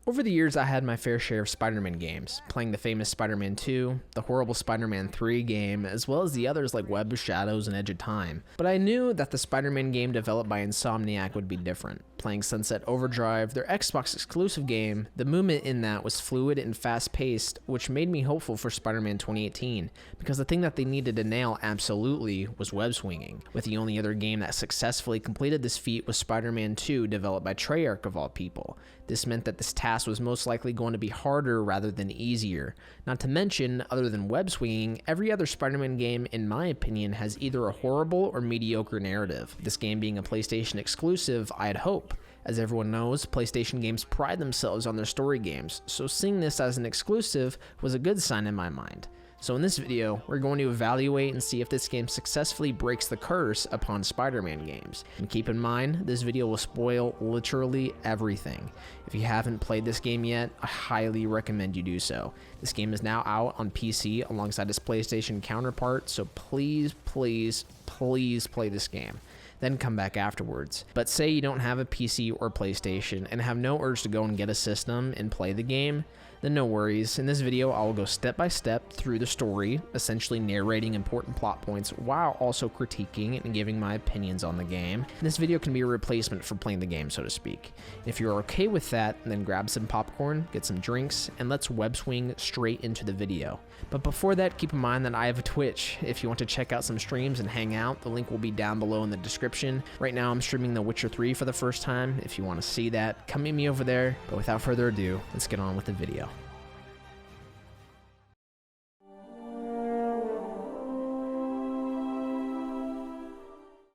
Over the years, I had my fair share of Spider-Man games, playing the famous Spider-Man 2, the horrible Spider-Man 3 game, as well as the others like Web of Shadows and Edge of Time. But I knew that the Spider-Man game developed by Insomniac would be different. Playing Sunset Overdrive, their Xbox exclusive game, the movement in that was fluid and fast-paced, which made me hopeful for Spider-Man 2018, because the thing that they needed to nail absolutely was web swinging, with the only other game that successfully completed this feat was Spider-Man 2, developed by Treyarch of all people. This meant that this task was most likely going to be harder rather than easier. Not to mention, other than web swinging, every other Spider-Man game, in my opinion, has either a horrible or mediocre narrative. This game being a PlayStation exclusive, I had hope. As everyone knows, PlayStation games pride themselves on their story games, so seeing this as an exclusive was a good sign in my mind. So in this video, we're going to evaluate and see if this game successfully breaks the curse upon Spider-Man games. And keep in mind, this video will spoil literally everything. If you haven't played this game yet, I highly recommend you do so. This game is now out on PC alongside its PlayStation counterpart, so please play this game. Then come back afterwards. But say you don't have a PC or PlayStation and have no urge to go and get a system and play the game, then no worries. In this video, I will go step by step through the story, essentially narrating important plot points while also critiquing and giving my opinions on the game. This video can be a replacement for playing the game, so to speak. If you're okay with that, then grab some popcorn, get some drinks, and let's web swing straight into the video. But before that, keep in mind that I have a Twitch. If you want to check out some streams and hang out, the link will be down below in the description. Right now, I'm streaming The Witcher 3 for the first time. If you want to see that, come meet me over there. But without further ado, let's get on with the video.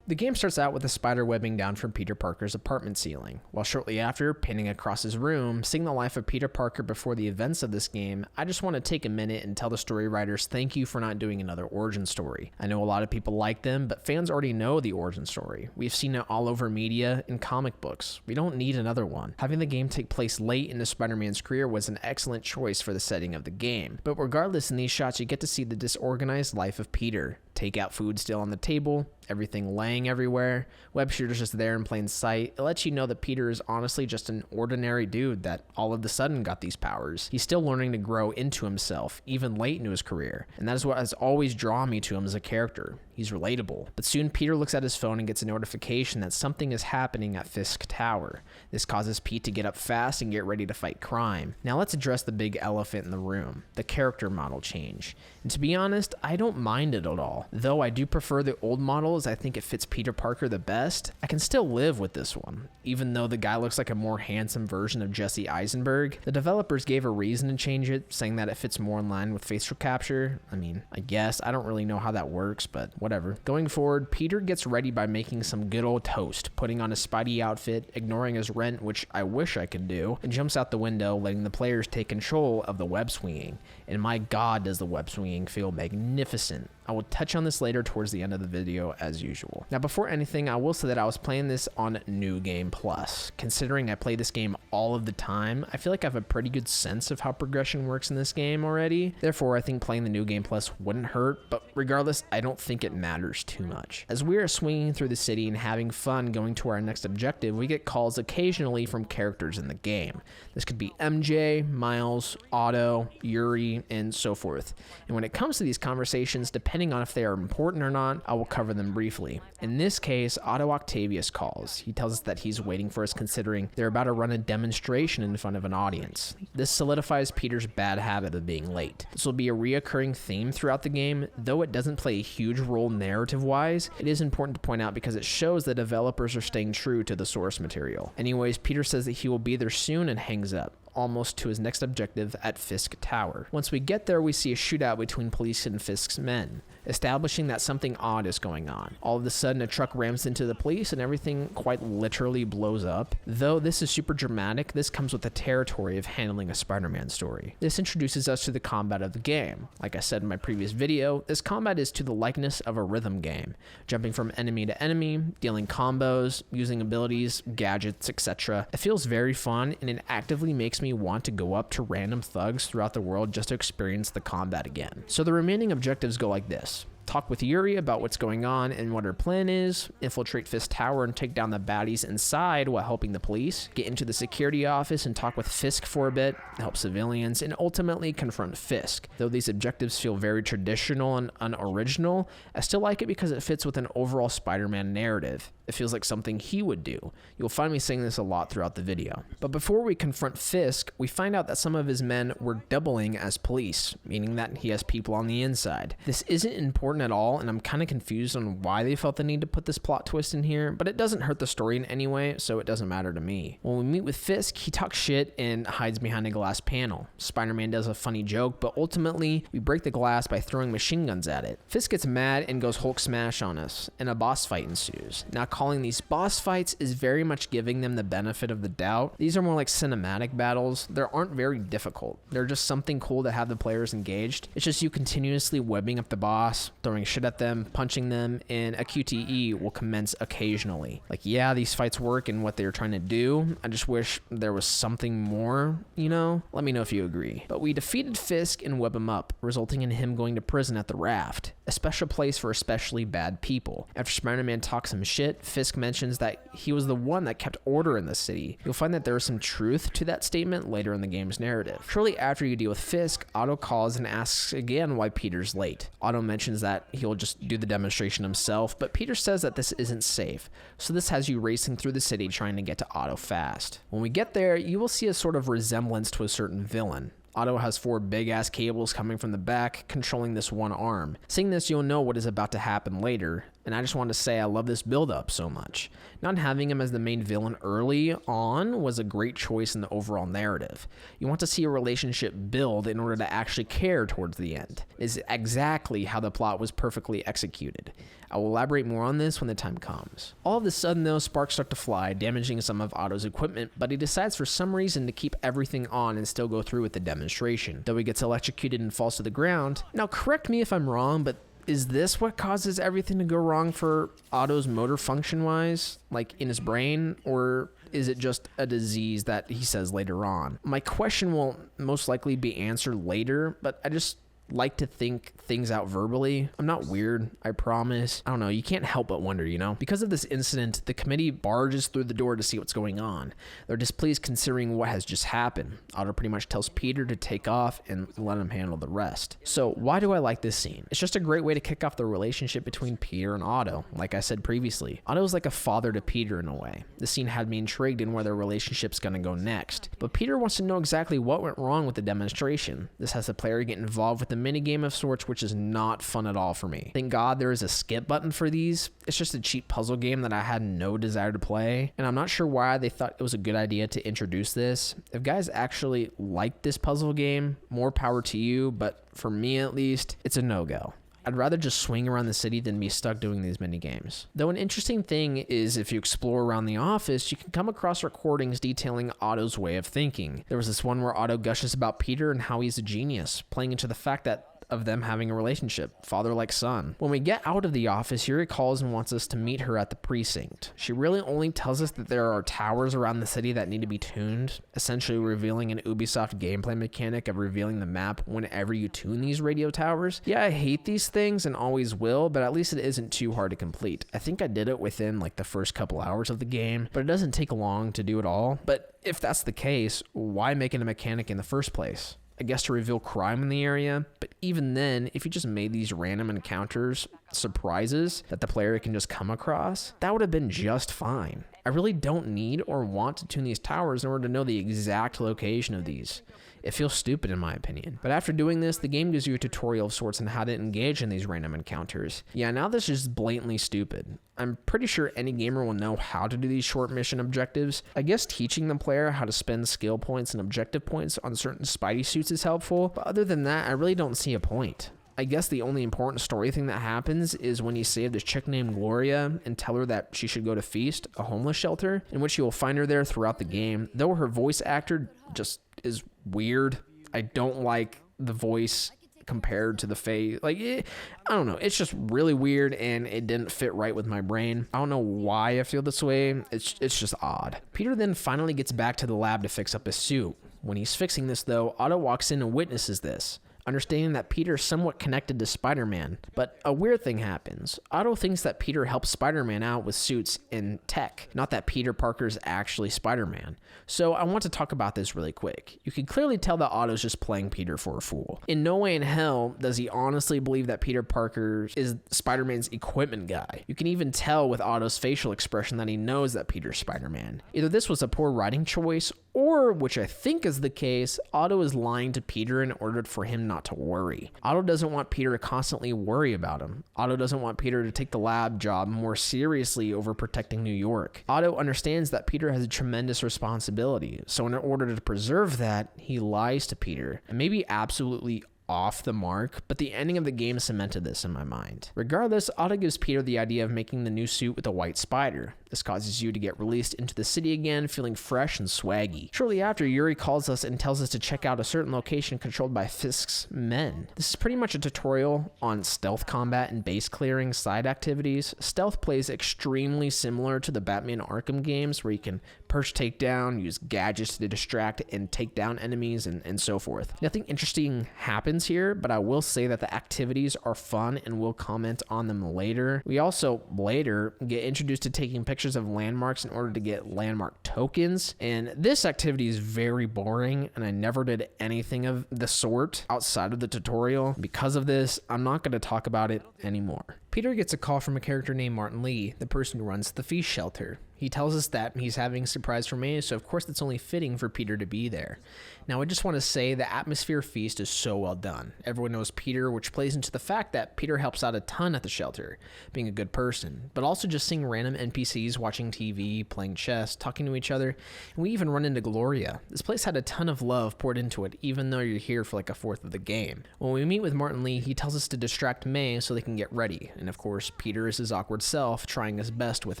The game starts out with a spider webbing down from Peter Parker's apartment ceiling, while shortly after, painting across his room, seeing the life of Peter Parker before the events of this game, I just want to take a minute and tell the story writers thank you for not doing another origin story. I know a lot of people like them, but fans already know the origin story. We've seen it all over media and comic books. We don't need another one. Having the game take place late into Spider-Man's career was an excellent choice for the setting of the game. But regardless, in these shots you get to see the disorganized life of Peter. Takeout food still on the table, everything laying everywhere, web shooters just there in plain sight. It lets you know that Peter is honestly just an ordinary dude that all of a sudden got these powers. He's still learning to grow into himself, even late into his career, and that is what has always drawn me to him as a character. He's relatable. But soon Peter looks at his phone and gets a notification that something is happening at Fisk Tower. This causes Pete to get up fast and get ready to fight crime. Now let's address the big elephant in the room, the character model change. And to be honest, I don't mind it at all. Though I do prefer the old model as I think it fits Peter Parker the best, I can still live with this one. Even though the guy looks like a more handsome version of Jesse Eisenberg, the developers gave a reason to change it, saying that it fits more in line with facial capture. I mean, I guess, I don't really know how that works, but whatever. Going forward, Peter gets ready by making some good old toast, putting on a Spidey outfit, ignoring his rent, which I wish I could do, and jumps out the window, letting the players take control of the web swinging. And my god, does the web swinging feel magnificent. I will touch on this later towards the end of the video as usual. Now before anything, I will say that I was playing this on New Game Plus. Considering I play this game all of the time, I feel like I have a pretty good sense of how progression works in this game already. Therefore, I think playing the New Game Plus wouldn't hurt, but regardless, I don't think it matters too much. As we are swinging through the city and having fun going to our next objective, we get calls occasionally from characters in the game. This could be MJ, Miles, Otto, Yuri, and so forth. And when it comes to these conversations, depending on if they are important or not, I will cover them briefly. In this case, Otto Octavius calls. He tells us that he's waiting for us considering they're about to run a demonstration in front of an audience. This solidifies Peter's bad habit of being late. This will be a reoccurring theme throughout the game, though it doesn't play a huge role narrative-wise. It is important to point out because it shows that developers are staying true to the source material. Anyways, Peter says that he will be there soon and hangs up, almost to his next objective at Fisk Tower. Once we get there, we see a shootout between police and Fisk's men, establishing that something odd is going on. All of a sudden, a truck rams into the police and everything quite literally blows up. Though this is super dramatic, this comes with the territory of handling a Spider-Man story. This introduces us to the combat of the game. Like I said in my previous video, this combat is to the likeness of a rhythm game, jumping from enemy to enemy, dealing combos, using abilities, gadgets, etc. It feels very fun and it actively makes me want to go up to random thugs throughout the world just to experience the combat again. So the remaining objectives go like this. talk with Yuri about what's going on and what her plan is, infiltrate Fisk Tower and take down the baddies inside while helping the police, get into the security office and talk with Fisk for a bit, help civilians, and ultimately confront Fisk. Though these objectives feel very traditional and unoriginal, I still like it because it fits with an overall Spider-Man narrative. It feels like something he would do. You'll find me saying this a lot throughout the video. But before we confront Fisk, we find out that some of his men were doubling as police, meaning that he has people on the inside. This isn't important at all, and I'm kind of confused on why they felt the need to put this plot twist in here, but it doesn't hurt the story in any way, so it doesn't matter to me. When we meet with Fisk, he talks shit and hides behind a glass panel. Spider-Man does a funny joke, but ultimately, we break the glass by throwing machine guns at it. Fisk gets mad and goes Hulk smash on us, and a boss fight ensues. Now, calling these boss fights is very much giving them the benefit of the doubt. These are more like cinematic battles. They aren't very difficult. They're just something cool to have the players engaged. It's just you continuously webbing up the boss, throwing shit at them, punching them, and a QTE will commence occasionally. Like, yeah, these fights work in what they're trying to do. I just wish there was something more, you know? Let me know if you agree. But we defeated Fisk and web him up, resulting in him going to prison at the Raft, a special place for especially bad people. After Spider-Man talks some shit, Fisk mentions that he was the one that kept order in the city. You'll find that there is some truth to that statement later in the game's narrative. Shortly after you deal with Fisk, Otto calls and asks again why Peter's late. Otto mentions that he'll just do the demonstration himself, but Peter says that this isn't safe, so this has you racing through the city trying to get to Otto fast. When we get there, you will see a sort of resemblance to a certain villain. Otto has 4 big-ass cables coming from the back, controlling this one arm. Seeing this, you'll know what is about to happen later, and I just want to say I love this build-up so much. Not having him as the main villain early on was a great choice in the overall narrative. You want to see a relationship build in order to actually care towards the end. It is exactly how the plot was perfectly executed. I will elaborate more on this when the time comes. All of a sudden though, sparks start to fly, damaging some of Otto's equipment, but he decides for some reason to keep everything on and still go through with the demonstration. Though he gets electrocuted and falls to the ground. Now correct me if I'm wrong, but is this what causes everything to go wrong for Otto's motor function wise, like in his brain, or is it just a disease that he says later on? My question will most likely be answered later, but I just like to think things out verbally. I'm not weird, I promise. I don't know, you can't help but wonder, you know? Because of this incident, the committee barges through the door to see what's going on. They're displeased considering what has just happened. Otto pretty much tells Peter to take off and let him handle the rest. So why do I like this scene? It's just a great way to kick off the relationship between Peter and Otto, like I said previously. Otto is like a father to Peter in a way. This scene had me intrigued in where their relationship's gonna go next. But Peter wants to know exactly what went wrong with the demonstration. This has the player get involved with the minigame of sorts, which is not fun at all for me. Thank God there is a skip button for these. It's just a cheap puzzle game that I had no desire to play, and I'm not sure why they thought it was a good idea to introduce this. If guys actually like this puzzle game, more power to you, but for me at least, it's a no-go. I'd rather just swing around the city than be stuck doing these mini games. Though an interesting thing is if you explore around the office, you can come across recordings detailing Otto's way of thinking. There was this one where Otto gushes about Peter and how he's a genius, playing into the fact that of them having a relationship, father like son. When we get out of the office, Yuri calls and wants us to meet her at the precinct. She really only tells us that there are towers around the city that need to be tuned, essentially revealing an Ubisoft gameplay mechanic of revealing the map whenever you tune these radio towers. Yeah, I hate these things and always will, but at least it isn't too hard to complete. I think I did it within like the first couple hours of the game, but it doesn't take long to do it all. But if that's the case, why make it a mechanic in the first place? I guess to reveal crime in the area, but even then, if you just made these random encounters surprises that the player can just come across, that would have been just fine. I really don't need or want to tune these towers in order to know the exact location of these. It feels stupid in my opinion. But after doing this, the game gives you a tutorial of sorts on how to engage in these random encounters. Yeah, now this is blatantly stupid. I'm pretty sure any gamer will know how to do these short mission objectives. I guess teaching the player how to spend skill points and objective points on certain Spidey suits is helpful, but other than that, I really don't see a point. I guess the only important story thing that happens is when you save this chick named Gloria and tell her that she should go to Feast, a homeless shelter, in which you will find her there throughout the game. Though her voice actor just is weird. I don't like the voice compared to the face. Like, I don't know. It's just really weird and it didn't fit right with my brain. I don't know why I feel this way. It's just odd. Peter then finally gets back to the lab to fix up his suit. When he's fixing this though, Otto walks in and witnesses this. understanding that Peter is somewhat connected to Spider-Man. But a weird thing happens. Otto thinks that Peter helps Spider-Man out with suits and tech, not that Peter Parker is actually Spider-Man. So I want to talk about this really quick. You can clearly tell that Otto's just playing Peter for a fool. In no way in hell does he honestly believe that Peter Parker is Spider-Man's equipment guy. You can even tell with Otto's facial expression that he knows that Peter's Spider-Man. Either this was a poor writing choice, or, which I think is the case, Otto is lying to Peter in order for him not to worry. Otto doesn't want Peter to constantly worry about him. Otto doesn't want Peter to take the lab job more seriously over protecting New York. Otto understands that Peter has a tremendous responsibility, so in order to preserve that, he lies to Peter. And maybe absolutely off the mark, but the ending of the game cemented this in my mind. Regardless, Otto gives Peter the idea of making the new suit with a white spider. This causes you to get released into the city again, feeling fresh and swaggy. Shortly after, Yuri calls us and tells us to check out a certain location controlled by Fisk's men. This is pretty much a tutorial on stealth combat and base clearing side activities. Stealth plays extremely similar to the Batman Arkham games, where you can perch takedown, use gadgets to distract and take down enemies, and so forth. Nothing interesting happens here, but I will say that the activities are fun and we'll comment on them later. We also later get introduced to taking pictures of landmarks in order to get landmark tokens, and this activity is very boring and I never did anything of the sort outside of the tutorial. Because of this, I'm not going to talk about it anymore. Peter gets a call from a character named Martin Lee, the person who runs the feast shelter. He tells us that he's having a surprise for May, so of course it's only fitting for Peter to be there. Now I just want to say the atmosphere feast is so well done. Everyone knows Peter, which plays into the fact that Peter helps out a ton at the shelter, being a good person, but also just seeing random NPCs watching TV, playing chess, talking to each other, and we even run into Gloria. This place had a ton of love poured into it, even though you're here for like a fourth of the game. When we meet with Martin Lee, he tells us to distract May so they can get ready, and of course Peter is his awkward self, trying his best with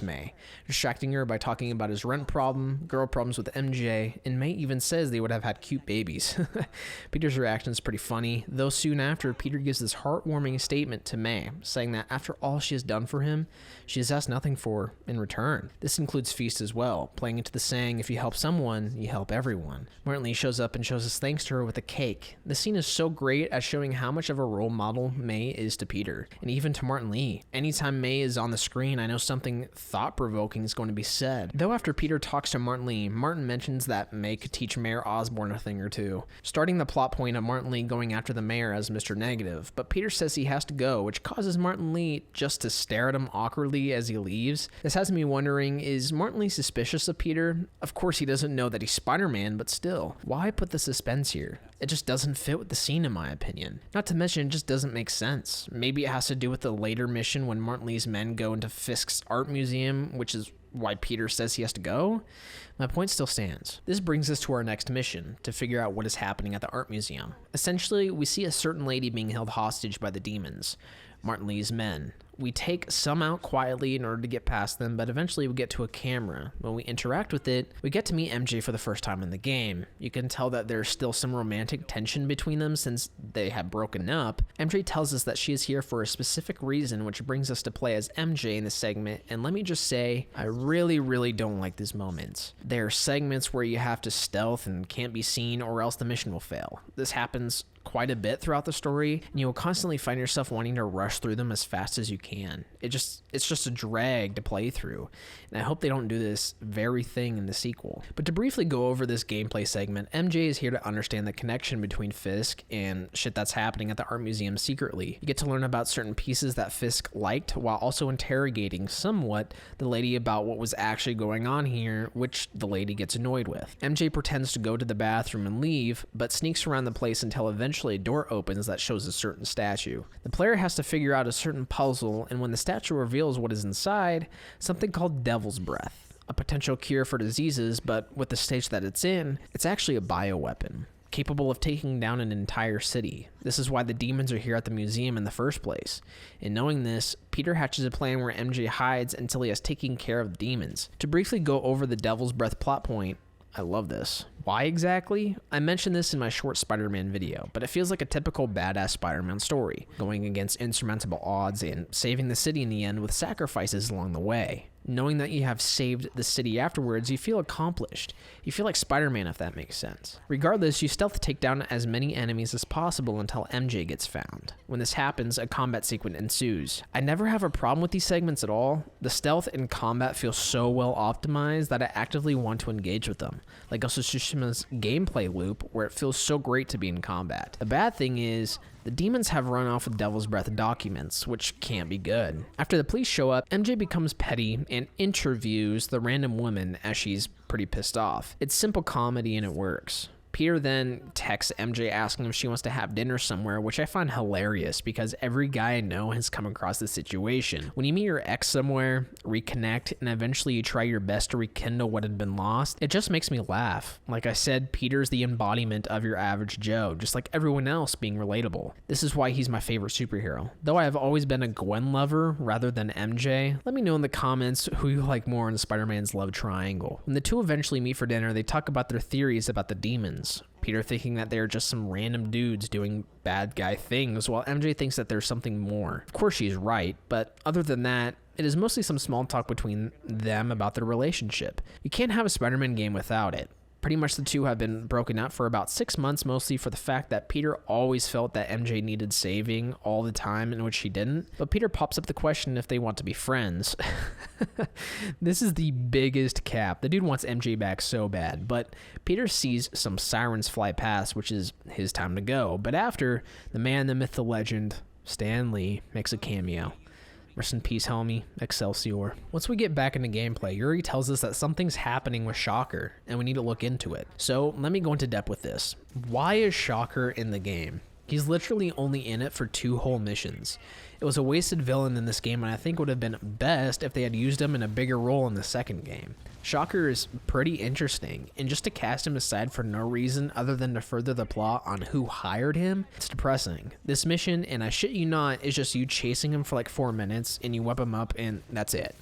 May, distracting her by talking about his rent problem, girl problems with MJ, and May even says they would have had cute babies. Peter's reaction is pretty funny, though soon after, Peter gives this heartwarming statement to May, saying that after all she has done for him, she has asked nothing for in return. This includes Feast as well, playing into the saying, if you help someone, you help everyone. Martin Lee shows up and shows his thanks to her with a cake. This scene is so great at showing how much of a role model May is to Peter, and even to Martin Lee. Anytime May is on the screen, I know something thought-provoking is going to be said. Though after Peter talks to Martin Lee, Martin mentions that May could teach Mayor Osborn a thing or two, starting the plot point of Martin Lee going after the mayor as Mr. Negative, but Peter says he has to go, which causes Martin Lee just to stare at him awkwardly as he leaves. This has me wondering, is Martin Lee suspicious of Peter? Of course he doesn't know that he's Spider-Man, but still, why put the suspense here? It just doesn't fit with the scene in my opinion. Not to mention, it just doesn't make sense. Maybe it has to do with the later mission when Martin Lee's men go into Fisk's art museum, which is why Peter says he has to go? My point still stands. This brings us to our next mission, to figure out what is happening at the art museum. Essentially, we see a certain lady being held hostage by the demons, Martin Lee's men. We take some out quietly in order to get past them, but eventually we get to a camera. When we interact with it, we get to meet MJ for the first time in the game. You can tell that there's still some romantic tension between them since they have broken up. MJ tells us that she is here for a specific reason, which brings us to play as MJ in this segment, and let me just say, I really don't like these moments. There are segments where you have to stealth and can't be seen or else the mission will fail. This happens quite a bit throughout the story, and you will constantly find yourself wanting to rush through them as fast as you can. It's just a drag to play through, and I hope they don't do this very thing in the sequel. But to briefly go over this gameplay segment, MJ is here to understand the connection between Fisk and shit that's happening at the art museum secretly. You get to learn about certain pieces that Fisk liked while also interrogating somewhat the lady about what was actually going on here, which the lady gets annoyed with. MJ pretends to go to the bathroom and leave, but sneaks around the place until eventually a door opens that shows a certain statue. The player has to figure out a certain puzzle, and when the statue reveals what is inside, something called Devil's Breath, a potential cure for diseases, but with the stage that it's in, it's actually a bioweapon, capable of taking down an entire city. This is why the demons are here at the museum in the first place. In knowing this, Peter hatches a plan where MJ hides until he has taken care of the demons. To briefly go over the Devil's Breath plot point, I love this. Why exactly? I mentioned this in my short Spider-Man video, but it feels like a typical badass Spider-Man story, going against insurmountable odds and saving the city in the end with sacrifices along the way. Knowing that you have saved the city afterwards, you feel accomplished. You feel like Spider-Man, if that makes sense. Regardless, you stealth take down as many enemies as possible until MJ gets found. When this happens, a combat sequence ensues. I never have a problem with these segments at all. The stealth and combat feel so well optimized that I actively want to engage with them, like Ghost of Tsushima's gameplay loop, where it feels so great to be in combat. The bad thing is, the demons have run off with Devil's Breath documents, which can't be good. After the police show up, MJ becomes petty and interviews the random woman as she's pretty pissed off. It's simple comedy and it works. Peter then texts MJ asking if she wants to have dinner somewhere, which I find hilarious because every guy I know has come across this situation. When you meet your ex somewhere, reconnect, and eventually you try your best to rekindle what had been lost, it just makes me laugh. Like I said, Peter's the embodiment of your average Joe, just like everyone else being relatable. This is why he's my favorite superhero. Though I have always been a Gwen lover rather than MJ, let me know in the comments who you like more in Spider-Man's love triangle. When the two eventually meet for dinner, they talk about their theories about the demons. Peter thinking that they're just some random dudes doing bad guy things, while MJ thinks that there's something more. Of course she's right, but other than that, it is mostly some small talk between them about their relationship. You can't have a Spider-Man game without it. Pretty much the two have been broken up for about 6 months, mostly for the fact that Peter always felt that MJ needed saving all the time, in which she didn't. But Peter pops up the question if they want to be friends. This is the biggest cap. The dude wants MJ back so bad, but Peter sees some sirens fly past, which is his time to go. But after, the man, the myth, the legend, Stan Lee, makes a cameo. Rest in peace, homie. Excelsior. Once we get back into gameplay, Yuri tells us that something's happening with Shocker, and we need to look into it. So let me go into depth with this. Why is Shocker in the game? He's literally only in it for 2 whole missions. It was a wasted villain in this game, and I think it would have been best if they had used him in a bigger role in the second game. Shocker is pretty interesting, and just to cast him aside for no reason other than to further the plot on who hired him, it's depressing. This mission, and I shit you not, is just you chasing him for like 4 minutes, and you whip him up, and that's it.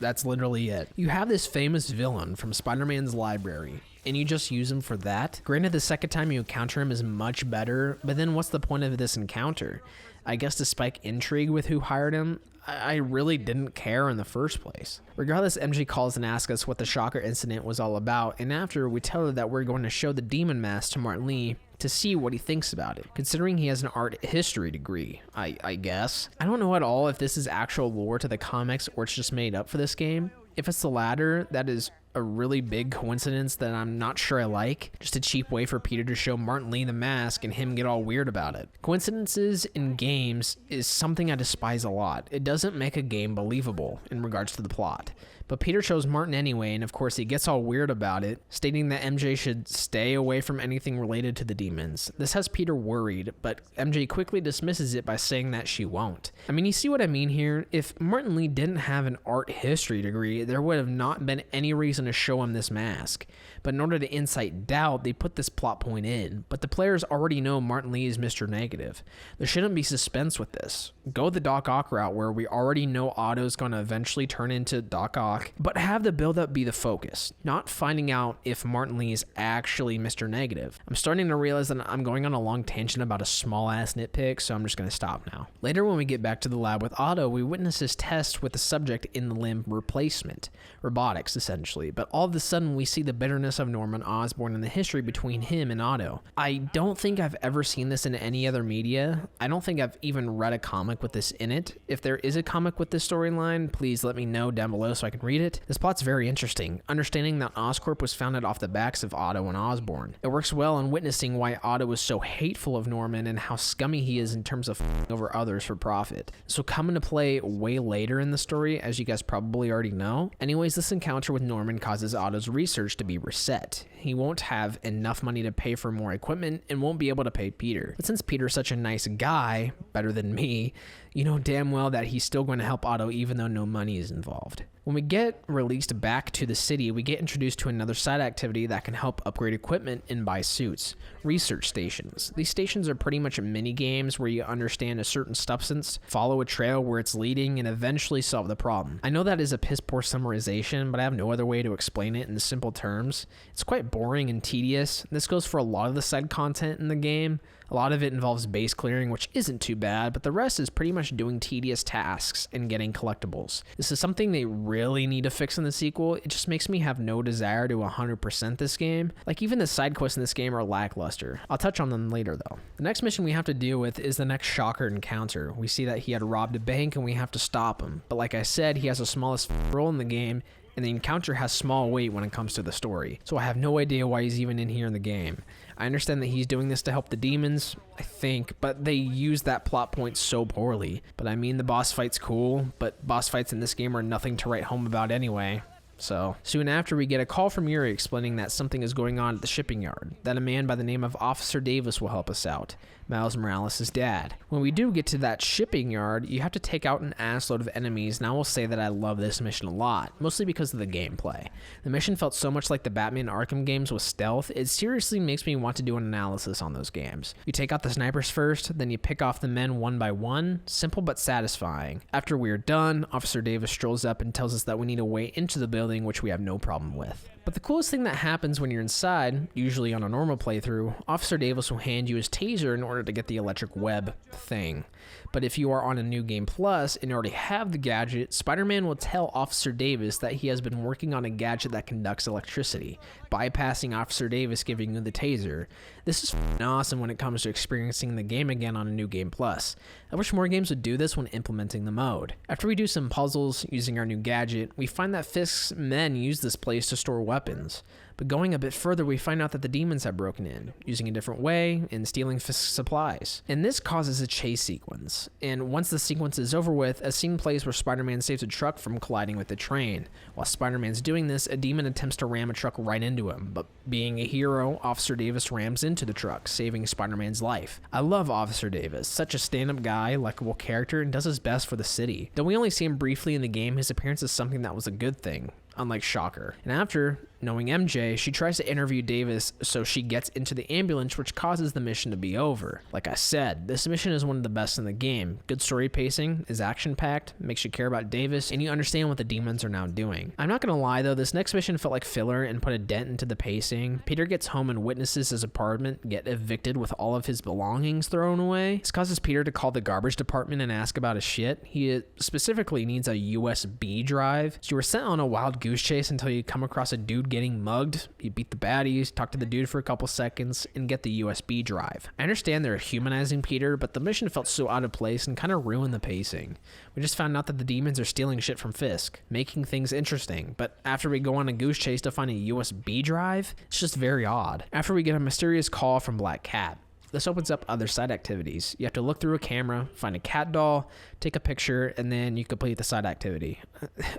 That's literally it. You have this famous villain from Spider-Man's library, and you just use him for that. Granted, the second time you encounter him is much better, but then what's the point of this encounter? I guess to spike intrigue with who hired him. I really didn't care in the first place. Regardless, MJ calls and asks us what the Shocker incident was all about, and after, we tell her that we're going to show the demon mask to Martin Lee to see what he thinks about it, considering he has an art history degree, I guess. I don't know at all if this is actual lore to the comics or it's just made up for this game. If it's the latter, that is a really big coincidence that I'm not sure I like. Just a cheap way for Peter to show Martin Lee the mask and him get all weird about it. Coincidences in games is something I despise a lot. It doesn't make a game believable in regards to the plot. But Peter chose Martin anyway, and of course he gets all weird about it, stating that MJ should stay away from anything related to the demons. This has Peter worried, but MJ quickly dismisses it by saying that she won't. I mean, you see what I mean here? If Martin Lee didn't have an art history degree, there would have not been any reason to show him this mask. But in order to incite doubt, they put this plot point in. But the players already know Martin Lee is Mr. Negative. There shouldn't be suspense with this. Go the Dock Ock route where we already know Otto's going to eventually turn into Dock Ock, but have the build-up be the focus, not finding out if Martin Lee is actually Mr. Negative. I'm starting to realize that I'm going on a long tangent about a small-ass nitpick, so I'm just going to stop now. Later, when we get back to the lab with Otto, we witness his test with the subject in the limb replacement, robotics essentially, but all of a sudden we see the bitterness of Norman Osborn and the history between him and Otto. I don't think I've ever seen this in any other media. I don't think I've even read a comic with this in it. If there is a comic with this storyline, please let me know down below so I can read it. This plot's very interesting, understanding that Oscorp was founded off the backs of Otto and Osborn. It works well in witnessing why Otto is so hateful of Norman and how scummy he is in terms of over others for profit. So come into play way later in the story, as you guys probably already know. Anyways, this encounter with Norman causes Otto's research to be reset. He won't have enough money to pay for more equipment and won't be able to pay Peter. But since Peter's such a nice guy, better than me, you know damn well that he's still going to help Otto even though no money is involved. When we get released back to the city, we get introduced to another side activity that can help upgrade equipment and buy suits. Research stations. These stations are pretty much mini games where you understand a certain substance, follow a trail where it's leading, and eventually solve the problem. I know that is a piss poor summarization, but I have no other way to explain it in simple terms. It's quite boring and tedious. This goes for a lot of the side content in the game. A lot of it involves base clearing, which isn't too bad, but the rest is pretty much doing tedious tasks and getting collectibles. This is something they really need to fix in the sequel. It just makes me have no desire to 100% this game. Like, even the side quests in this game are lackluster. I'll touch on them later though. The next mission we have to deal with is the next Shocker encounter. We see that he had robbed a bank and we have to stop him. But like I said, he has the smallest role in the game, and the encounter has small weight when it comes to the story. So I have no idea why he's even in here in the game. I understand that he's doing this to help the demons, I think, but they use that plot point so poorly. But I mean, the boss fight's cool, but boss fights in this game are nothing to write home about anyway. So, soon after, we get a call from Yuri explaining that something is going on at the shipping yard, that a man by the name of Officer Davis will help us out, Miles Morales' dad. When we do get to that shipping yard, you have to take out an assload of enemies, and I will say that I love this mission a lot, mostly because of the gameplay. The mission felt so much like the Batman Arkham games with stealth, it seriously makes me want to do an analysis on those games. You take out the snipers first, then you pick off the men one by one, simple but satisfying. After we're done, Officer Davis strolls up and tells us that we need a way into the building, which we have no problem with. But the coolest thing that happens when you're inside, usually on a normal playthrough, Officer Davis will hand you his taser in order to get the electric web thing. But if you are on a New Game Plus and already have the gadget, Spider-Man will tell Officer Davis that he has been working on a gadget that conducts electricity, bypassing Officer Davis giving you the taser. This is awesome when it comes to experiencing the game again on a New Game Plus. I wish more games would do this when implementing the mode. After we do some puzzles using our new gadget, we find that Fisk's men use this place to store weapons. But going a bit further, we find out that the demons have broken in, using a different way and stealing Fisk's supplies. And this causes a chase sequence. And once the sequence is over with, a scene plays where Spider-Man saves a truck from colliding with the train. While Spider-Man's doing this, a demon attempts to ram a truck right into him. But being a hero, Officer Davis rams into the truck, saving Spider-Man's life. I love Officer Davis, such a stand-up guy, likable character, and does his best for the city. Though we only see him briefly in the game, his appearance is something that was a good thing, unlike Shocker. And after knowing MJ, she tries to interview Davis, so she gets into the ambulance, which causes the mission to be over. Like I said, this mission is one of the best in the game. Good story pacing, is action-packed, makes you care about Davis, and you understand what the demons are now doing. I'm not gonna lie though, this next mission felt like filler and put a dent into the pacing. Peter gets home and witnesses his apartment get evicted with all of his belongings thrown away. This causes Peter to call the garbage department and ask about his shit. He specifically needs a USB drive. So you were sent on a wild goose chase until you come across a dude getting mugged. You beat the baddies, talk to the dude for a couple seconds, and get the USB drive. I understand they're humanizing Peter, but the mission felt so out of place and kind of ruined the pacing. We just found out that the demons are stealing shit from Fisk, making things interesting, but after we go on a goose chase to find a USB drive, it's just very odd. After we get a mysterious call from Black Cat, this opens up other side activities. You have to look through a camera, find a cat doll, take a picture, and then you complete the side activity.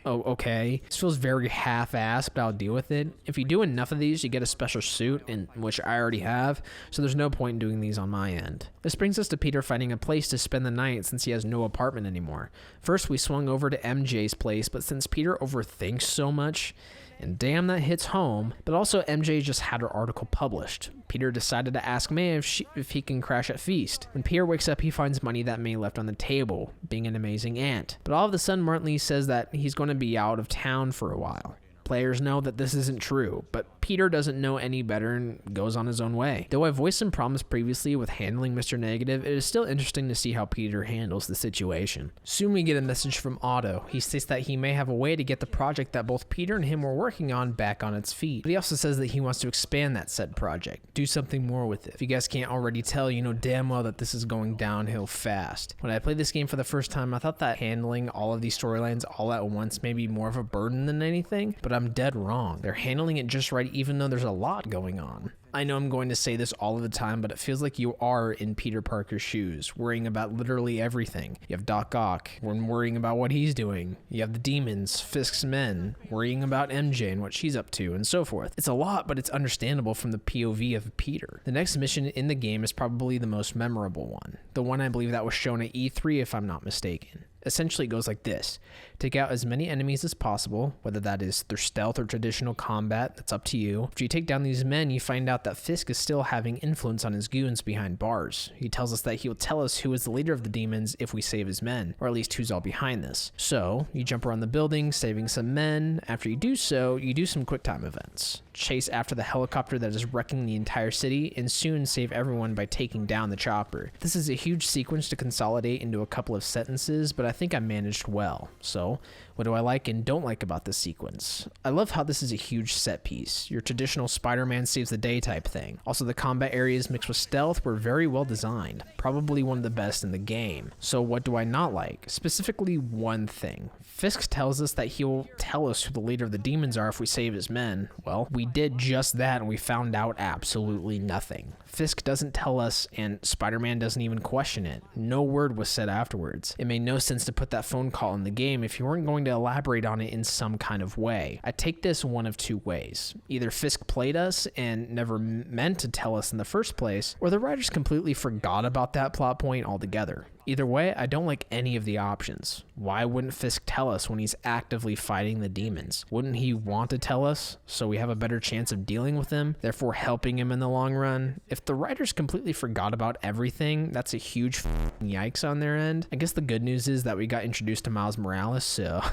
Oh, okay. This feels very half-assed, but I'll deal with it. If you do enough of these, you get a special suit, which I already have, so there's no point in doing these on my end. This brings us to Peter finding a place to spend the night since he has no apartment anymore. First, we swung over to MJ's place, but since Peter overthinks so much, and damn, that hits home. But also, MJ just had her article published. Peter decided to ask May if he can crash at Feast. When Peter wakes up, he finds money that May left on the table, being an amazing aunt. But all of a sudden, Martin Lee says that he's going to be out of town for a while. Players know that this isn't true, but Peter doesn't know any better and goes on his own way. Though I voiced some problems previously with handling Mr. Negative, it is still interesting to see how Peter handles the situation. Soon we get a message from Otto. He states that he may have a way to get the project that both Peter and him were working on back on its feet. But he also says that he wants to expand that said project, do something more with it. If you guys can't already tell, you know damn well that this is going downhill fast. When I played this game for the first time, I thought that handling all of these storylines all at once may be more of a burden than anything, but I'm dead wrong. They're handling it just right even though there's a lot going on. I know I'm going to say this all of the time, but it feels like you are in Peter Parker's shoes, worrying about literally everything. You have Dock Ock, worrying about what he's doing. You have the demons, Fisk's men, worrying about MJ and what she's up to, and so forth. It's a lot, but it's understandable from the POV of Peter. The next mission in the game is probably the most memorable one. The one I believe that was shown at E3 if I'm not mistaken. Essentially it goes like this. Take out as many enemies as possible, whether that is through stealth or traditional combat, that's up to you. After you take down these men, you find out that Fisk is still having influence on his goons behind bars. He tells us that he will tell us who is the leader of the demons if we save his men, or at least who's all behind this. So, you jump around the building, saving some men. After you do so, you do some quick time events. Chase after the helicopter that is wrecking the entire city, and soon save everyone by taking down the chopper. This is a huge sequence to consolidate into a couple of sentences, but I think I managed well. So, what do I like and don't like about this sequence? I love how this is a huge set piece, your traditional Spider-Man saves the day type thing. Also, the combat areas mixed with stealth were very well designed, probably one of the best in the game. So what do I not like? Specifically one thing. Fisk tells us that he'll tell us who the leader of the demons are if we save his men. Well, we did just that and we found out absolutely nothing. Fisk doesn't tell us, and Spider-Man doesn't even question it. No word was said afterwards. It made no sense to put that phone call in the game if you weren't going to elaborate on it in some kind of way. I take this one of two ways. Either Fisk played us and never meant to tell us in the first place, or the writers completely forgot about that plot point altogether. Either way, I don't like any of the options. Why wouldn't Fisk tell us when he's actively fighting the demons? Wouldn't he want to tell us so we have a better chance of dealing with him, therefore helping him in the long run? If the writers completely forgot about everything, that's a huge yikes on their end. I guess the good news is that we got introduced to Miles Morales, so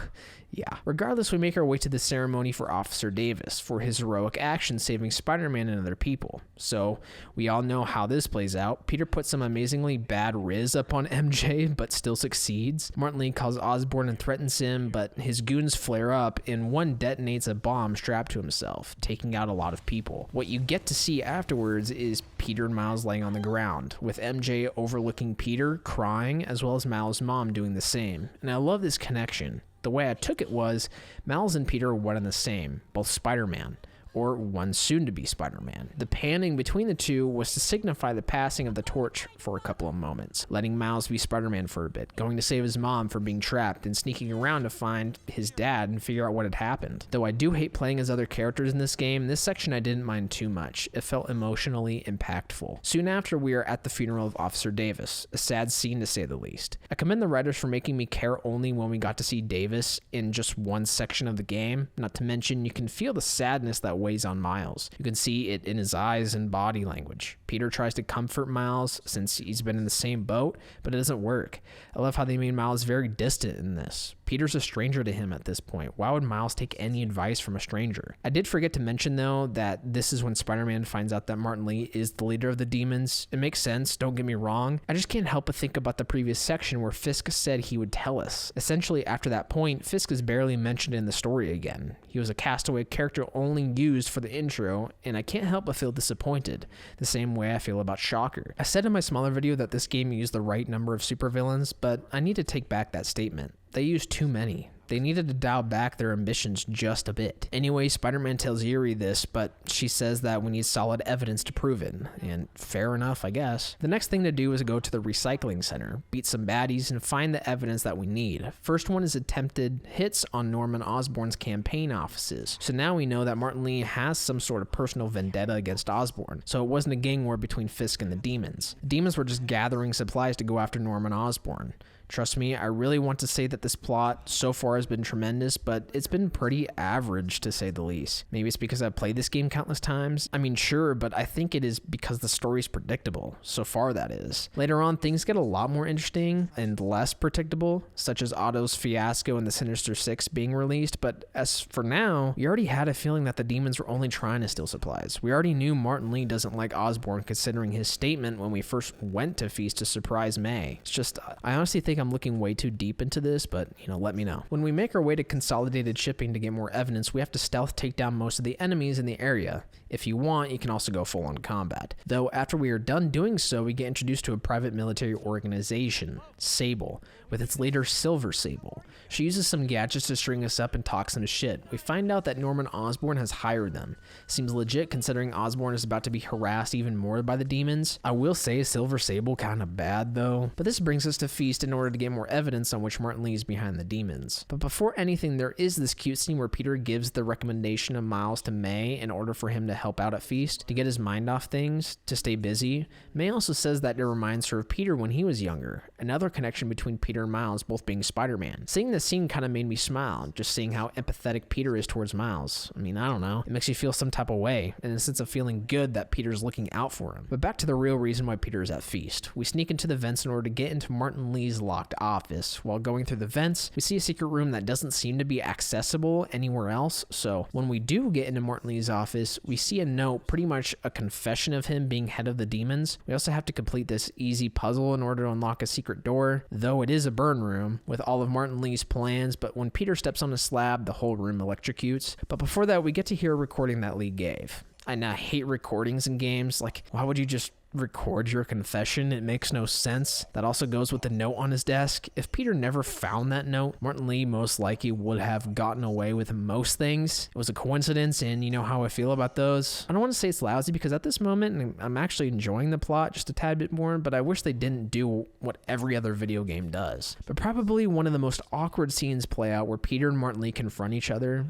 yeah. Regardless, we make our way to the ceremony for Officer Davis for his heroic action saving Spider-Man and other people. So, we all know how this plays out. Peter puts some amazingly bad riz up on MJ, but still succeeds. Martin Lee calls Osborn and threatens him, but his goons flare up, and one detonates a bomb strapped to himself, taking out a lot of people. What you get to see afterwards is Peter and Miles laying on the ground, with MJ overlooking Peter, crying, as well as Miles' mom doing the same. And I love this connection. The way I took it was, Miles and Peter are one and the same, both Spider-Man, or one soon-to-be Spider-Man. The panning between the two was to signify the passing of the torch for a couple of moments, letting Miles be Spider-Man for a bit, going to save his mom from being trapped, and sneaking around to find his dad and figure out what had happened. Though I do hate playing as other characters in this game, this section I didn't mind too much. It felt emotionally impactful. Soon after, we are at the funeral of Officer Davis, a sad scene to say the least. I commend the writers for making me care only when we got to see Davis in just one section of the game, not to mention you can feel the sadness that weighs on Miles. You can see it in his eyes and body language. Peter tries to comfort Miles since he's been in the same boat, but it doesn't work. I love how they made Miles very distant in this. Peter's a stranger to him at this point. Why would Miles take any advice from a stranger? I did forget to mention though that this is when Spider-Man finds out that Martin Lee is the leader of the demons. It makes sense, don't get me wrong. I just can't help but think about the previous section where Fisk said he would tell us. Essentially, after that point, Fisk is barely mentioned in the story again. He was a castaway character only used for the intro, and I can't help but feel disappointed, the same way I feel about Shocker. I said in my smaller video that this game used the right number of supervillains, but I need to take back that statement. They used too many. They needed to dial back their ambitions just a bit. Anyway, Spider-Man tells Yuri this, but she says that we need solid evidence to prove it, and fair enough, I guess. The next thing to do is go to the recycling center, beat some baddies, and find the evidence that we need. First one is attempted hits on Norman Osborn's campaign offices. So now we know that Martin Lee has some sort of personal vendetta against Osborn, so it wasn't a gang war between Fisk and the demons. The demons were just gathering supplies to go after Norman Osborn. Trust me, I really want to say that this plot so far has been tremendous, but it's been pretty average to say the least. Maybe it's because I've played this game countless times. I mean, sure, but I think it is because the story's predictable. So far, that is. Later on, things get a lot more interesting and less predictable, such as Otto's fiasco and the Sinister Six being released, but as for now, we already had a feeling that the demons were only trying to steal supplies. We already knew Martin Lee doesn't like Osborn considering his statement when we first went to Feast to surprise May. It's just, I honestly think I'm looking way too deep into this, but let me know. When we make our way to consolidated shipping to get more evidence, we have to stealth take down most of the enemies in the area. If you want, you can also go full on combat. Though after we are done doing so, we get introduced to a private military organization, Sable, with its leader Silver Sable. She uses some gadgets to string us up and talk some shit. We find out that Norman Osborn has hired them. Seems legit considering Osborn is about to be harassed even more by the demons. I will say Silver Sable kinda bad though. But this brings us to Feast in order order to get more evidence on which Martin Lee is behind the demons. But before anything, there is this cute scene where Peter gives the recommendation of Miles to May in order for him to help out at Feast, to get his mind off things, to stay busy. May also says that it reminds her of Peter when he was younger, another connection between Peter and Miles both being Spider-Man. Seeing this scene kind of made me smile, just seeing how empathetic Peter is towards Miles. I mean, I don't know, it makes you feel some type of way, and a sense of feeling good that Peter's looking out for him. But back to the real reason why Peter is at Feast. We sneak into the vents in order to get into Martin Lee's locked office. While going through the vents, we see a secret room that doesn't seem to be accessible anywhere else, so when we do get into Martin Lee's office, we see a note, pretty much a confession of him being head of the demons. We also have to complete this easy puzzle in order to unlock a secret door, though it is a burn room with all of Martin Lee's plans, but when Peter steps on the slab, the whole room electrocutes. But before that, we get to hear a recording that Lee gave. I hate recordings in games. Like, why would you just record your confession? It makes no sense. That also goes with the note on his desk. If Peter never found that note, Martin Lee most likely would have gotten away with most things. It was a coincidence, and you know how I feel about those. I don't want to say it's lousy, because at this moment, I'm actually enjoying the plot just a tad bit more, but I wish they didn't do what every other video game does. But probably one of the most awkward scenes play out where Peter and Martin Lee confront each other.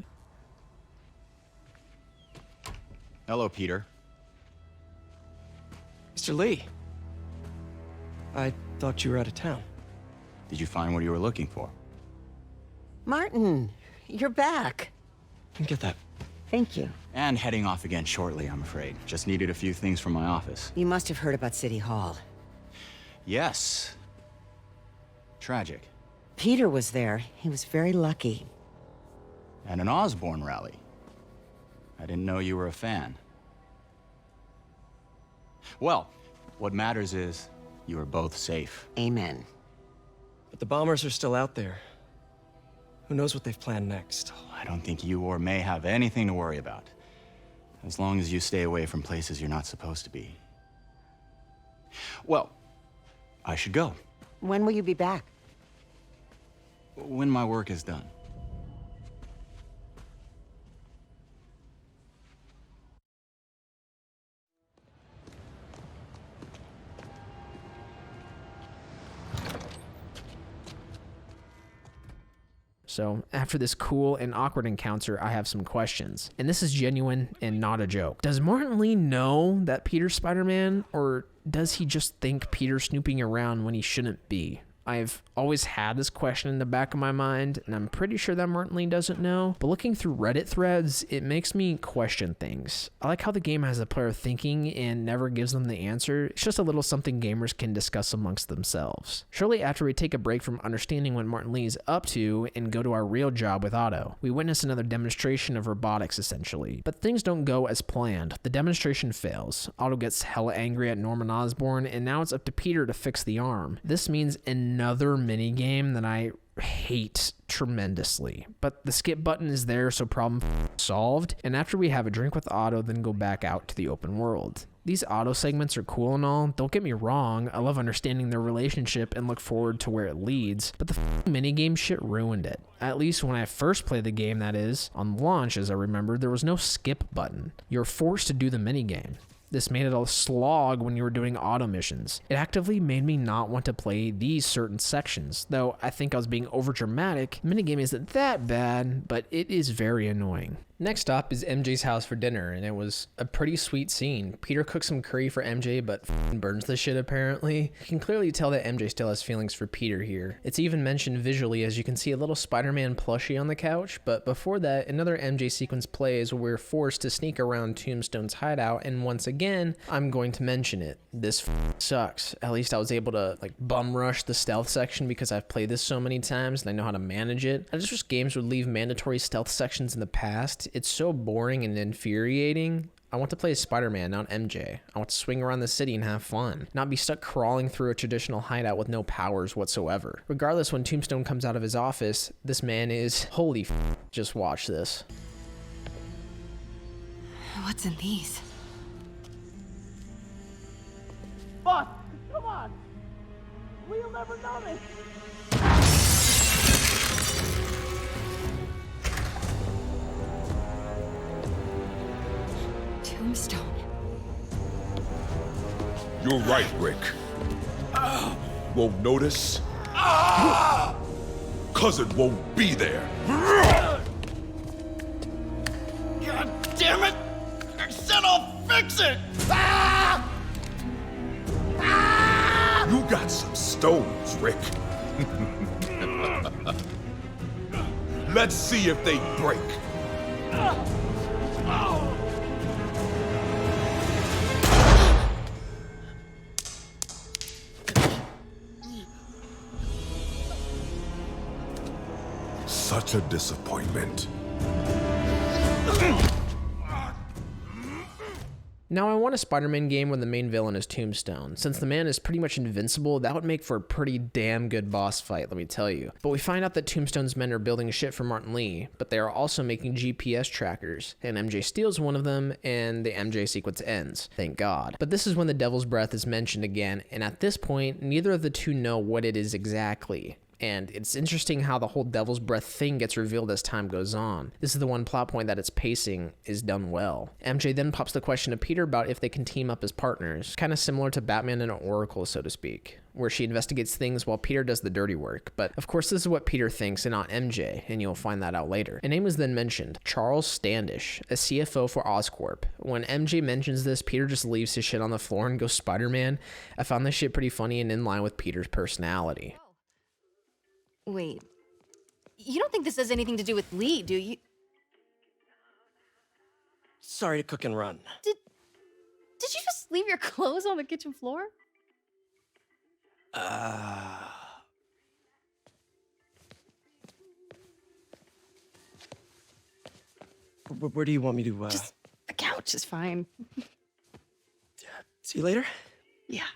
Hello, Peter. Mr. Lee. I thought you were out of town. Did you find what you were looking for? Martin, you're back. Let me get that. Thank you. And heading off again shortly, I'm afraid. Just needed a few things from my office. You must have heard about City Hall. Yes. Tragic. Peter was there. He was very lucky. At an Osborn rally. I didn't know you were a fan. Well, what matters is you are both safe. Amen. But the bombers are still out there. Who knows what they've planned next? I don't think you or May have anything to worry about. As long as you stay away from places you're not supposed to be. Well, I should go. When will you be back? When my work is done. So after this cool and awkward encounter, I have some questions. And this is genuine and not a joke. Does Martin Lee know that Peter's Spider-Man, or does he just think Peter's snooping around when he shouldn't be? I've always had this question in the back of my mind, and I'm pretty sure that Martin Lee doesn't know, but looking through Reddit threads, it makes me question things. I like how the game has the player thinking and never gives them the answer. It's just a little something gamers can discuss amongst themselves. Shortly after we take a break from understanding what Martin Lee is up to and go to our real job with Otto, we witness another demonstration of robotics essentially. But things don't go as planned. The demonstration fails. Otto gets hella angry at Norman Osborn, and now it's up to Peter to fix the arm. This means another mini game that I hate tremendously, but the skip button is there, so problem solved. And after we have a drink with Otto, then go back out to the open world. These Otto segments are cool and all, don't get me wrong, I love understanding their relationship and look forward to where it leads, but the minigame shit ruined it. At least when I first played the game, that is. On launch, as I remember, there was no skip button. You're forced to do the minigame. This made it a slog when you were doing auto missions. It actively made me not want to play these certain sections, though I think I was being overdramatic. The minigame isn't that bad, but it is very annoying. Next stop is MJ's house for dinner, and it was a pretty sweet scene. Peter cooks some curry for MJ, but burns the shit apparently. You can clearly tell that MJ still has feelings for Peter here. It's even mentioned visually, as you can see a little Spider-Man plushie on the couch, but before that, another MJ sequence plays where we're forced to sneak around Tombstone's hideout, and once again, I'm going to mention it. This sucks. At least I was able to bum rush the stealth section because I've played this so many times and I know how to manage it. I just wish games would leave mandatory stealth sections in the past. It's so boring and infuriating. I want to play as Spider-Man, not MJ. I want to swing around the city and have fun, not be stuck crawling through a traditional hideout with no powers whatsoever. Regardless, when Tombstone comes out of his office, this man is holy just watch this. What's in these? Boss, come on! We'll never notice! Tombstone. You're right, Rick. Won't notice? 'Cause it won't be there. God damn it! I said I'll fix it! You got some stones, Rick. Let's see if they break. Such a disappointment. Now, I want a Spider-Man game where the main villain is Tombstone. Since the man is pretty much invincible, that would make for a pretty damn good boss fight, let me tell you. But we find out that Tombstone's men are building shit for Martin Lee, but they are also making GPS trackers, and MJ steals one of them, and the MJ sequence ends. Thank God. But this is when the Devil's Breath is mentioned again, and at this point, neither of the two know what it is exactly. And it's interesting how the whole Devil's Breath thing gets revealed as time goes on. This is the one plot point that its pacing is done well. MJ then pops the question to Peter about if they can team up as partners, kind of similar to Batman and Oracle, so to speak, where she investigates things while Peter does the dirty work. But of course, this is what Peter thinks and not MJ, and you'll find that out later. A name is then mentioned, Charles Standish, a CFO for Oscorp. When MJ mentions this, Peter just leaves his shit on the floor and goes Spider-Man. I found this shit pretty funny and in line with Peter's personality. Wait. You don't think this has anything to do with Lee, do you? Sorry to cook and run. Did you just leave your clothes on the kitchen floor? Where do you want me to, Just the couch is fine. See you later? Yeah.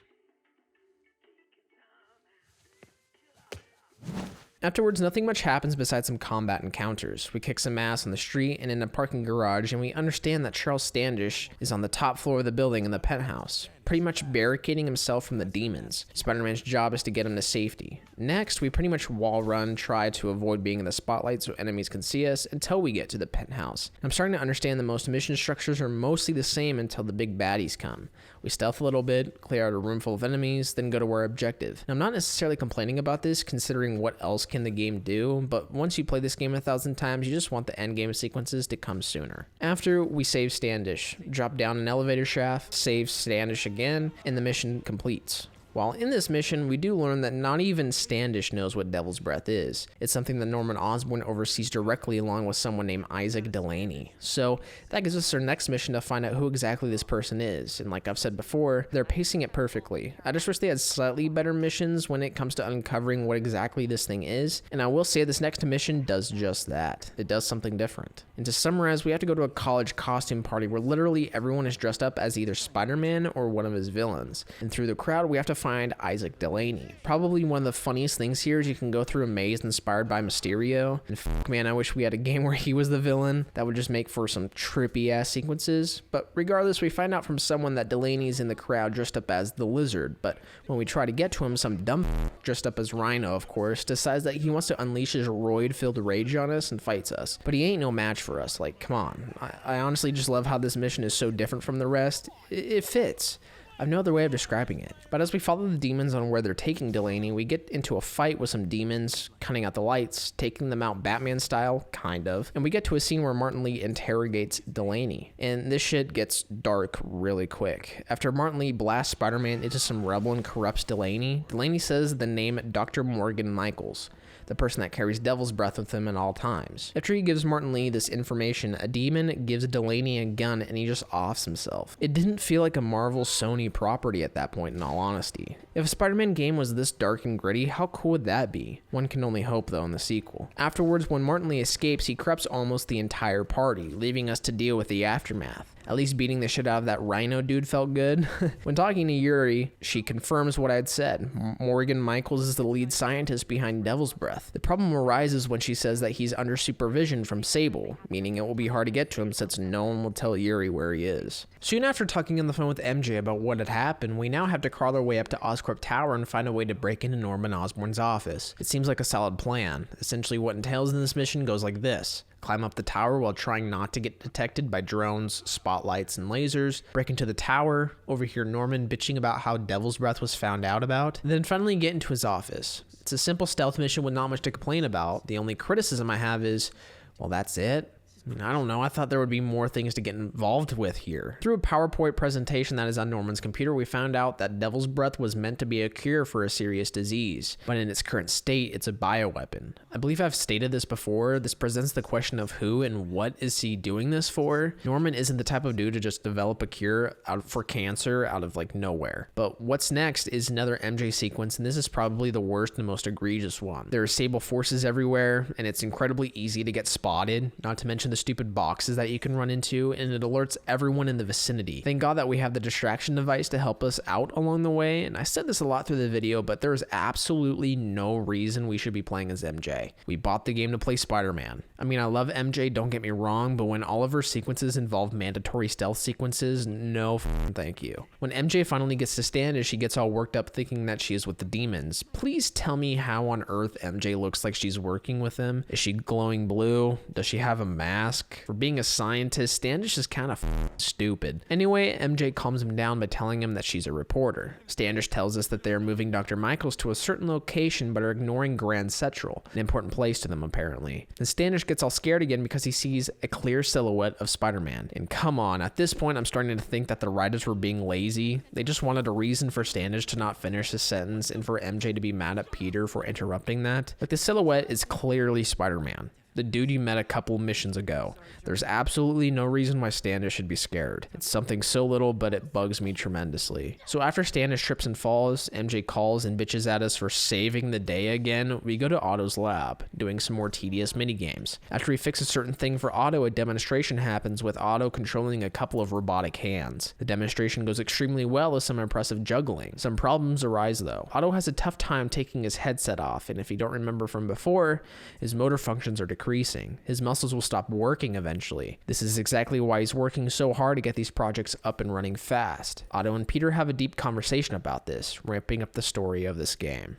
Afterwards, nothing much happens besides some combat encounters. We kick some ass on the street and in a parking garage, and we understand that Charles Standish is on the top floor of the building in the penthouse, pretty much barricading himself from the demons. Spider-Man's job is to get him to safety. Next, we pretty much wall run, try to avoid being in the spotlight so enemies can see us until we get to the penthouse. I'm starting to understand that most mission structures are mostly the same until the big baddies come. We stealth a little bit, clear out a room full of enemies, then go to our objective. Now, I'm not necessarily complaining about this, considering what else can the game do, but once you play this game 1,000 times, you just want the endgame sequences to come sooner. After, we save Standish, drop down an elevator shaft, save Standish again, and the mission completes. While in this mission, we do learn that not even Standish knows what Devil's Breath is. It's something that Norman Osborn oversees directly along with someone named Isaac Delaney. So that gives us our next mission to find out who exactly this person is. And like I've said before, they're pacing it perfectly. I just wish they had slightly better missions when it comes to uncovering what exactly this thing is. And I will say this next mission does just that. It does something different. And to summarize, we have to go to a college costume party where literally everyone is dressed up as either Spider-Man or one of his villains. And through the crowd, we have to find Isaac Delaney. Probably one of the funniest things here is you can go through a maze inspired by Mysterio. And man, I wish we had a game where he was the villain. That would just make for some trippy ass sequences. But regardless, we find out from someone that Delaney's in the crowd dressed up as the Lizard. But when we try to get to him, some dumb dressed up as Rhino, of course, decides that he wants to unleash his roid-filled rage on us and fights us. But he ain't no match for us. Like, come on. I honestly just love how this mission is so different from the rest. It fits. I have no other way of describing it. But as we follow the demons on where they're taking Delaney, we get into a fight with some demons, cutting out the lights, taking them out Batman style, kind of. And we get to a scene where Martin Lee interrogates Delaney. And this shit gets dark really quick. After Martin Lee blasts Spider-Man into some rubble and corrupts Delaney, Delaney says the name Dr. Morgan Michaels, the person that carries Devil's Breath with him at all times. After he gives Martin Lee this information, a demon gives Delaney a gun and he just offs himself. It didn't feel like a Marvel Sony property at that point, in all honesty. If a Spider-Man game was this dark and gritty, how cool would that be? One can only hope, though, in the sequel. Afterwards, when Martin Lee escapes, he corrupts almost the entire party, leaving us to deal with the aftermath. At least beating the shit out of that Rhino dude felt good. When talking to Yuri, she confirms what I'd said. Morgan Michaels is the lead scientist behind Devil's Breath. The problem arises when she says that he's under supervision from Sable, meaning it will be hard to get to him since no one will tell Yuri where he is. Soon after talking on the phone with MJ about what had happened, we now have to crawl our way up to Oscorp Tower and find a way to break into Norman Osborn's office. It seems like a solid plan. Essentially what entails in this mission goes like this. climb up the tower while trying not to get detected by drones, spotlights, and lasers, break into the tower, overhear Norman bitching about how Devil's Breath was found out about, and then finally get into his office. It's a simple stealth mission with not much to complain about. The only criticism I have is, well, that's it? I don't know. I thought there would be more things to get involved with here. Through a PowerPoint presentation that is on Norman's computer, we found out that Devil's Breath was meant to be a cure for a serious disease, but in its current state, it's a bioweapon. I believe I've stated this before. This presents the question of who and what is he doing this for? Norman isn't the type of dude to just develop a cure for cancer out of like nowhere. But what's next is another MJ sequence, and this is probably the worst and most egregious one. There are Sable forces everywhere, and it's incredibly easy to get spotted, not to mention the stupid boxes that you can run into, and it alerts everyone in the vicinity. Thank God that we have the distraction device to help us out along the way, and I said this a lot through the video, but there's absolutely no reason we should be playing as MJ. We bought the game to play Spider-Man. I mean, I love MJ, don't get me wrong, but when all of her sequences involve mandatory stealth sequences, no thank you. When MJ finally gets to Standish, she gets all worked up thinking that she is with the demons. Please tell me how on earth MJ looks like she's working with them. Is she glowing blue? Does she have a mask? For being a scientist, Standish is kind of stupid. Anyway, MJ calms him down by telling him that she's a reporter. Standish tells us that they are moving Dr. Michaels to a certain location but are ignoring Grand Central, an important place to them apparently. Then Standish gets all scared again because he sees a clear silhouette of Spider-Man. And come on, at this point I'm starting to think that the writers were being lazy. They just wanted a reason for Standish to not finish his sentence and for MJ to be mad at Peter for interrupting that. Like, the silhouette is clearly Spider-Man, the dude you met a couple missions ago. There's absolutely no reason why Standish should be scared. It's something so little, but it bugs me tremendously. So after Standish trips and falls, MJ calls and bitches at us for saving the day again. We go to Otto's lab, doing some more tedious minigames. After he fixes a certain thing for Otto, a demonstration happens with Otto controlling a couple of robotic hands. The demonstration goes extremely well with some impressive juggling. Some problems arise though. Otto has a tough time taking his headset off, and if you don't remember from before, his motor functions are decreasing. His muscles will stop working eventually. This is exactly why he's working so hard to get these projects up and running fast. Otto and Peter have a deep conversation about this, ramping up the story of this game.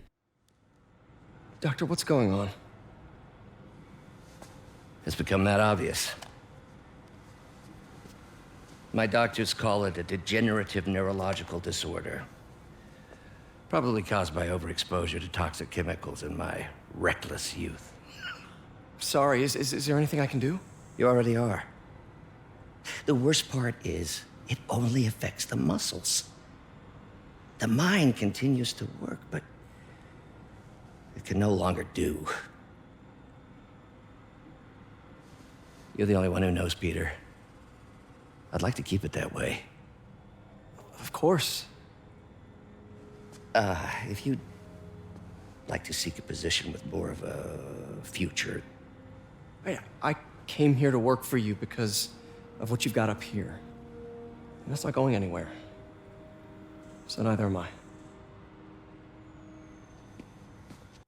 Doctor, what's going on? It's become that obvious. My doctors call it a degenerative neurological disorder. Probably caused by overexposure to toxic chemicals in my reckless youth. Sorry, is there anything I can do? You already are. The worst part is, it only affects the muscles. The mind continues to work, but it can no longer do. You're the only one who knows, Peter. I'd like to keep it that way. Of course. If you'd like to seek a position with more of a future. I came here to work for you because of what you've got up here. And that's not going anywhere. So neither am I.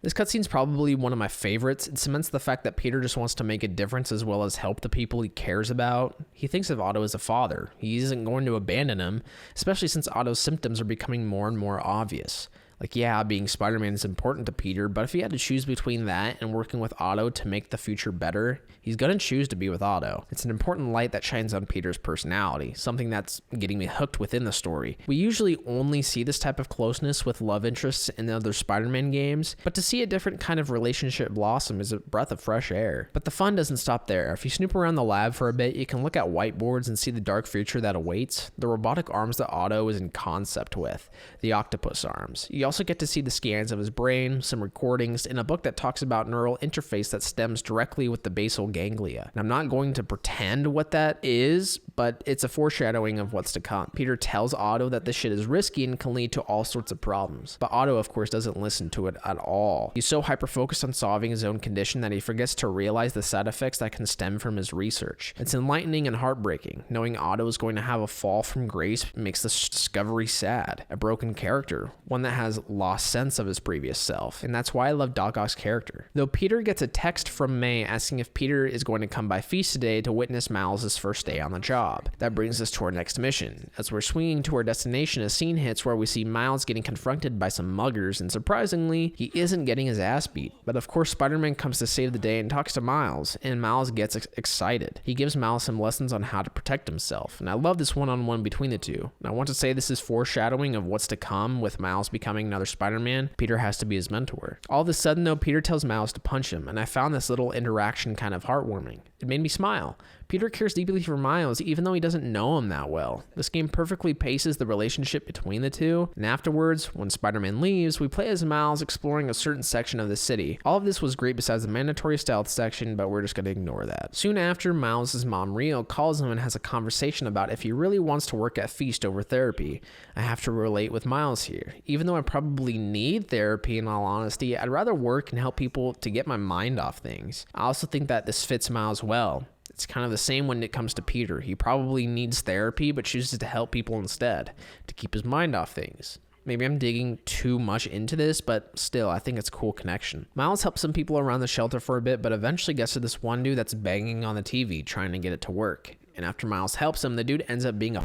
This cutscene's probably one of my favorites. It cements the fact that Peter just wants to make a difference as well as help the people he cares about. He thinks of Otto as a father. He isn't going to abandon him, especially since Otto's symptoms are becoming more and more obvious. Like, yeah, being Spider-Man is important to Peter, but if he had to choose between that and working with Otto to make the future better, he's gonna choose to be with Otto. It's an important light that shines on Peter's personality, something that's getting me hooked within the story. We usually only see this type of closeness with love interests in the other Spider-Man games, but to see a different kind of relationship blossom is a breath of fresh air. But the fun doesn't stop there. If you snoop around the lab for a bit, you can look at whiteboards and see the dark future that awaits, the robotic arms that Otto is in concept with, the octopus arms. You also get to see the scans of his brain, some recordings, and a book that talks about neural interface that stems directly with the basal ganglia. And I'm not going to pretend what that is, but it's a foreshadowing of what's to come. Peter tells Otto that this shit is risky and can lead to all sorts of problems. But Otto, of course, doesn't listen to it at all. He's so hyper-focused on solving his own condition that he forgets to realize the side effects that can stem from his research. It's enlightening and heartbreaking. Knowing Otto is going to have a fall from grace makes this discovery sad. A broken character, one that has lost sense of his previous self, and that's why I love Dock Ock's character. Though Peter gets a text from May asking if Peter is going to come by Feast today to witness Miles' first day on the job. That brings us to our next mission. As we're swinging to our destination, a scene hits where we see Miles getting confronted by some muggers, and surprisingly, he isn't getting his ass beat. But of course, Spider-Man comes to save the day and talks to Miles, and Miles gets excited. He gives Miles some lessons on how to protect himself, and I love this one-on-one between the two. And I want to say this is foreshadowing of what's to come with Miles becoming another Spider-Man. Peter has to be his mentor. All of a sudden though, Peter tells Miles to punch him, and I found this little interaction kind of heartwarming. It made me smile. Peter cares deeply for Miles even though he doesn't know him that well. This game perfectly paces the relationship between the two, and afterwards, when Spider-Man leaves, we play as Miles exploring a certain section of the city. All of this was great besides the mandatory stealth section, but we're just going to ignore that. Soon after, Miles' mom Rio calls him and has a conversation about if he really wants to work at Feast over therapy. I have to relate with Miles here. Even though I probably need therapy in all honesty, I'd rather work and help people to get my mind off things. I also think that this fits Miles well. It's kind of the same when it comes to Peter. He probably needs therapy, but chooses to help people instead, to keep his mind off things. Maybe I'm digging too much into this, but still, I think it's a cool connection. Miles helps some people around the shelter for a bit, but eventually gets to this one dude that's banging on the TV, trying to get it to work. And after Miles helps him, the dude ends up being a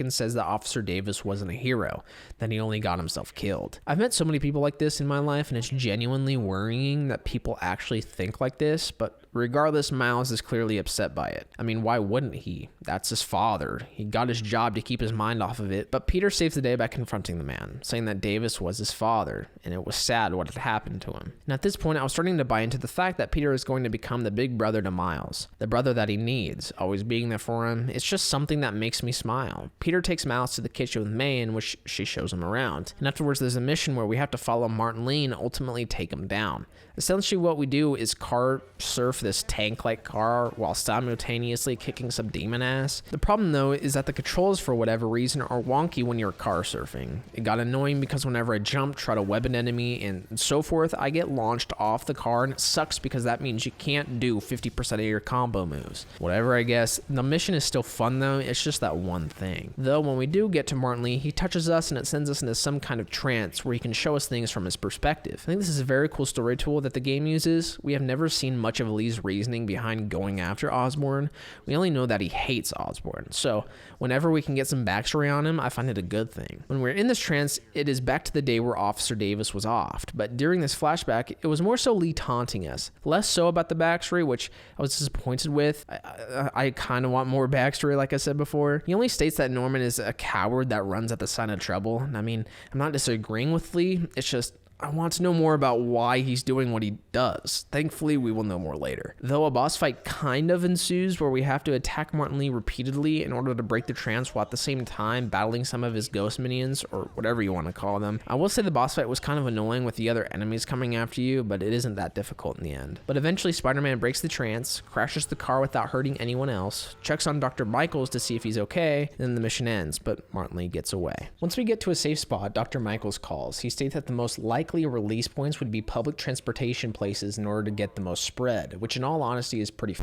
and says that Officer Davis wasn't a hero, that he only got himself killed. I've met so many people like this in my life, and it's genuinely worrying that people actually think like this, but regardless, Miles is clearly upset by it. I mean, why wouldn't he? That's his father. He got his job to keep his mind off of it, but Peter saves the day by confronting the man, saying that Davis was his father, and it was sad what had happened to him. And at this point, I was starting to buy into the fact that Peter is going to become the big brother to Miles, the brother that he needs, always being there for him. It's just something that makes me smile. Peter takes Miles to the kitchen with May, in which she shows him around, and afterwards there's a mission where we have to follow Martin Lee and ultimately take him down. Essentially what we do is car surf this tank-like car while simultaneously kicking some demon ass. The problem though is that the controls for whatever reason are wonky when you're car surfing. It got annoying because whenever I jump, try to web an enemy and so forth, I get launched off the car, and it sucks because that means you can't do 50% of your combo moves. Whatever, I guess. The mission is still fun though, it's just that one thing. Though when we do get to Martin Lee, he touches us and it sends us into some kind of trance where he can show us things from his perspective. I think this is a very cool story tool that the game uses. We have never seen much of Lee's reasoning behind going after Osborn. We only know that he hates Osborn, so whenever we can get some backstory on him, I find it a good thing. When we're in this trance, it is back to the day where Officer Davis was offed, but during this flashback, it was more so Lee taunting us, less so about the backstory, which I was disappointed with. I kind of want more backstory, like I said before. He only states that Norman is a coward that runs at the sign of trouble, and I mean, I'm not disagreeing with Lee, it's just I want to know more about why he's doing what he does. Thankfully, we will know more later. Though a boss fight kind of ensues where we have to attack Martin Lee repeatedly in order to break the trance while at the same time battling some of his ghost minions, or whatever you want to call them. I will say the boss fight was kind of annoying with the other enemies coming after you, but it isn't that difficult in the end. But eventually Spider-Man breaks the trance, crashes the car without hurting anyone else, checks on Dr. Michaels to see if he's okay, and then the mission ends, but Martin Lee gets away. Once we get to a safe spot, Dr. Michaels calls. He states that the most likely release points would be public transportation places in order to get the most spread, which in all honesty is pretty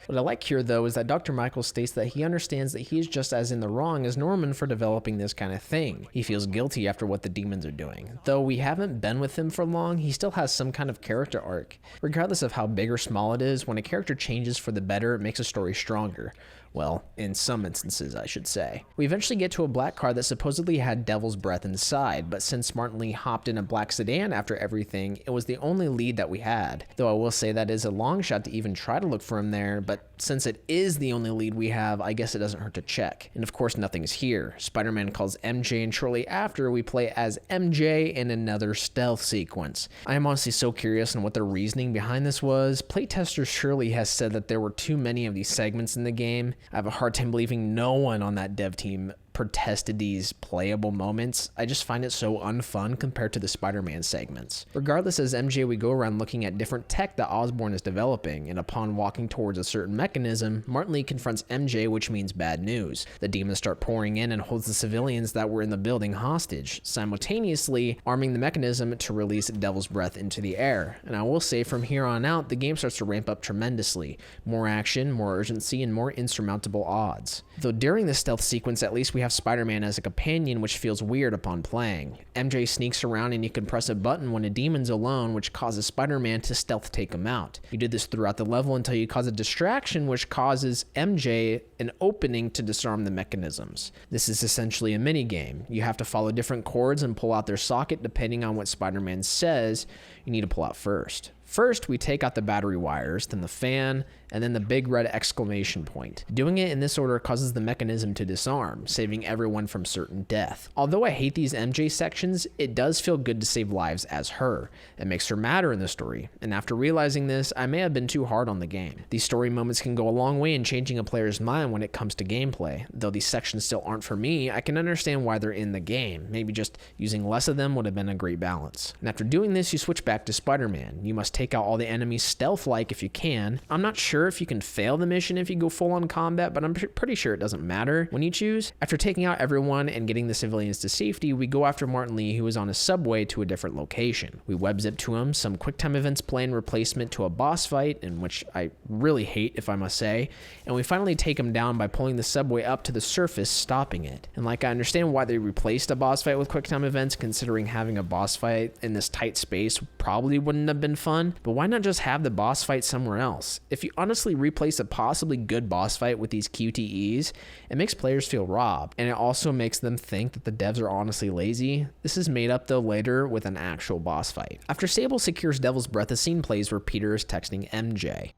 What I like here though is that Dr. Michaels states that he understands that he is just as in the wrong as Norman for developing this kind of thing. He feels guilty after what the demons are doing. Though we haven't been with him for long, he still has some kind of character arc. Regardless of how big or small it is, when a character changes for the better, it makes a story stronger. Well, in some instances, I should say. We eventually get to a black car that supposedly had Devil's Breath inside, but since Martin Lee hopped in a black sedan after everything, it was the only lead that we had. Though I will say that is a long shot to even try to look for him there, but since it is the only lead we have, I guess it doesn't hurt to check. And of course, nothing's here. Spider-Man calls MJ, and shortly after, we play as MJ in another stealth sequence. I am honestly so curious on what the reasoning behind this was. Playtester surely has said that there were too many of these segments in the game. I have a hard time believing no one on that dev team protested these playable moments. I just find it so unfun compared to the Spider-Man segments. Regardless, as MJ, we go around looking at different tech that Osborn is developing, and upon walking towards a certain mechanism, Martin Lee confronts MJ, which means bad news. The demons start pouring in and holds the civilians that were in the building hostage, simultaneously arming the mechanism to release Devil's Breath into the air. And I will say from here on out, the game starts to ramp up tremendously. More action, more urgency, and more insurmountable odds. Though during this stealth sequence, at least we have Spider-Man as a companion, which feels weird upon playing. MJ sneaks around and you can press a button when a demon's alone, which causes Spider-Man to stealth take him out. You do this throughout the level until you cause a distraction, which causes MJ an opening to disarm the mechanisms. This is essentially a mini game. You have to follow different cords and pull out their socket depending on what Spider-Man says you need to pull out first. First, we take out the battery wires, then the fan, and then the big red exclamation point. Doing it in this order causes the mechanism to disarm, saving everyone from certain death. Although I hate these MJ sections, it does feel good to save lives as her. It makes her matter in the story, and after realizing this, I may have been too hard on the game. These story moments can go a long way in changing a player's mind when it comes to gameplay. Though these sections still aren't for me, I can understand why they're in the game. Maybe just using less of them would have been a great balance. And after doing this, you switch back to Spider-Man. You must take out all the enemies stealth-like if you can. I'm not sure if you can fail the mission if you go full-on combat, but I'm pretty sure it doesn't matter when you choose. After taking out everyone and getting the civilians to safety, we go after Martin Lee, who is on a subway to a different location. We web zip to him, some QuickTime events play in replacement to a boss fight, in which I really hate, if I must say, and we finally take him down by pulling the subway up to the surface, stopping it. And like, I understand why they replaced a boss fight with QuickTime events, considering having a boss fight in this tight space probably wouldn't have been fun, but why not just have the boss fight somewhere else? If you honestly replace a possibly good boss fight with these QTEs, it makes players feel robbed, and it also makes them think that the devs are honestly lazy. This is made up though later with an actual boss fight. After Sable secures Devil's Breath, a scene plays where Peter is texting MJ.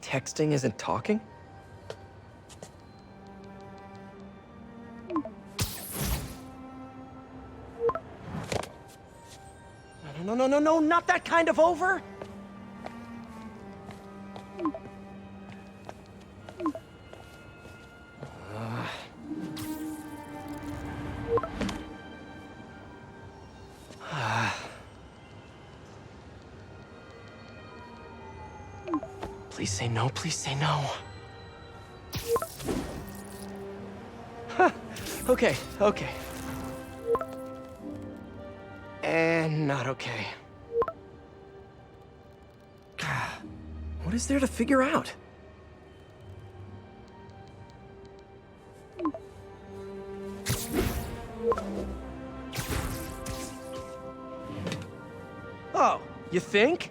Texting isn't talking? No, not that kind of over! Please say no, please say no. Okay. And not okay. What is there to figure out? Oh, you think?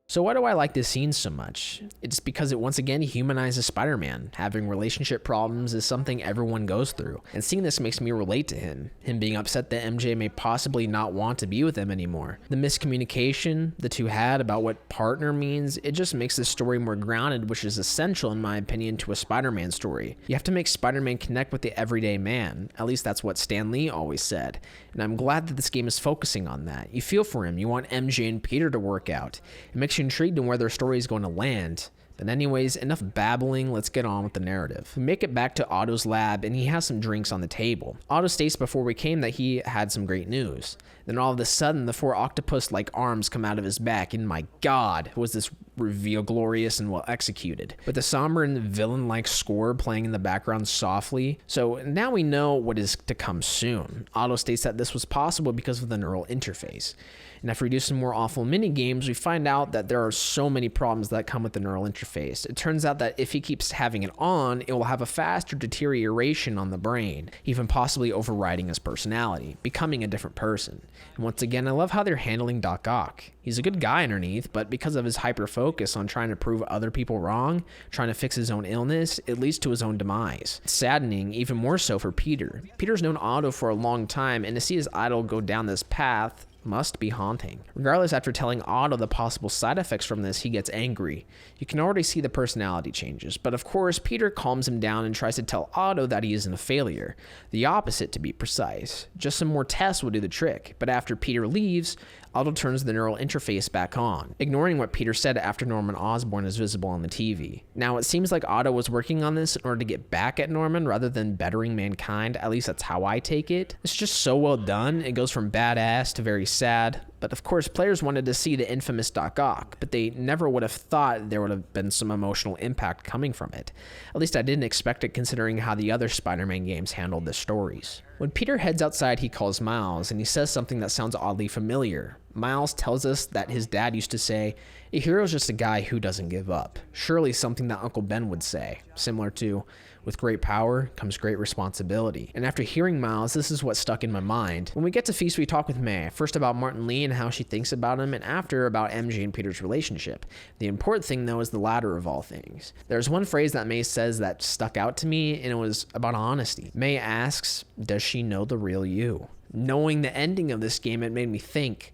So why do I like this scene so much? It's because it once again humanizes Spider-Man. Having relationship problems is something everyone goes through, and seeing this makes me relate to him being upset that MJ may possibly not want to be with him anymore. The miscommunication the two had about what partner means, it just makes the story more grounded, which is essential in my opinion to a Spider-Man story. You have to make Spider-Man connect with the everyday man. At least that's what Stan Lee always said, and I'm glad that this game is focusing on that. You feel for him, you want MJ and Peter to work out. It makes you intrigued in where their story is going to land. But anyways, enough babbling, let's get on with the narrative. We make it back to Otto's lab and he has some drinks on the table. Otto states before we came that he had some great news. Then all of a sudden, the 4 octopus-like arms come out of his back, and my god, was this reveal glorious and well executed. With the somber and villain-like score playing in the background softly. So now we know what is to come soon. Otto states that this was possible because of the neural interface. And after we do some more awful mini games, we find out that there are so many problems that come with the neural interface. It turns out that if he keeps having it on, it will have a faster deterioration on the brain, even possibly overriding his personality, becoming a different person. And once again, I love how they're handling Dock Ock. He's a good guy underneath, but because of his hyper focus on trying to prove other people wrong, trying to fix his own illness, it leads to his own demise. It's saddening, even more so for Peter. Peter's known Otto for a long time, and to see his idol go down this path must be haunting. Regardless, after telling Otto the possible side effects from this, he gets angry. You can already see the personality changes, but of course, Peter calms him down and tries to tell Otto that he isn't a failure. The opposite, to be precise. Just some more tests will do the trick, but after Peter leaves, Otto turns the neural interface back on, ignoring what Peter said after Norman Osborn is visible on the TV. Now, it seems like Otto was working on this in order to get back at Norman rather than bettering mankind, at least that's how I take it. It's just so well done, it goes from badass to very sad. But of course, players wanted to see the infamous Dock Ock, but they never would have thought there would have been some emotional impact coming from it. At least I didn't expect it considering how the other Spider-Man games handled the stories. When Peter heads outside, he calls Miles, and he says something that sounds oddly familiar. Miles tells us that his dad used to say, "A hero's just a guy who doesn't give up." Surely something that Uncle Ben would say, similar to, "With great power comes great responsibility." And after hearing Miles, this is what stuck in my mind. When we get to Feast, we talk with May, first about Martin Lee and how she thinks about him, and after about MJ and Peter's relationship. The important thing, though, is the latter of all things. There's one phrase that May says that stuck out to me, and it was about honesty. May asks, does she know the real you? Knowing the ending of this game, it made me think,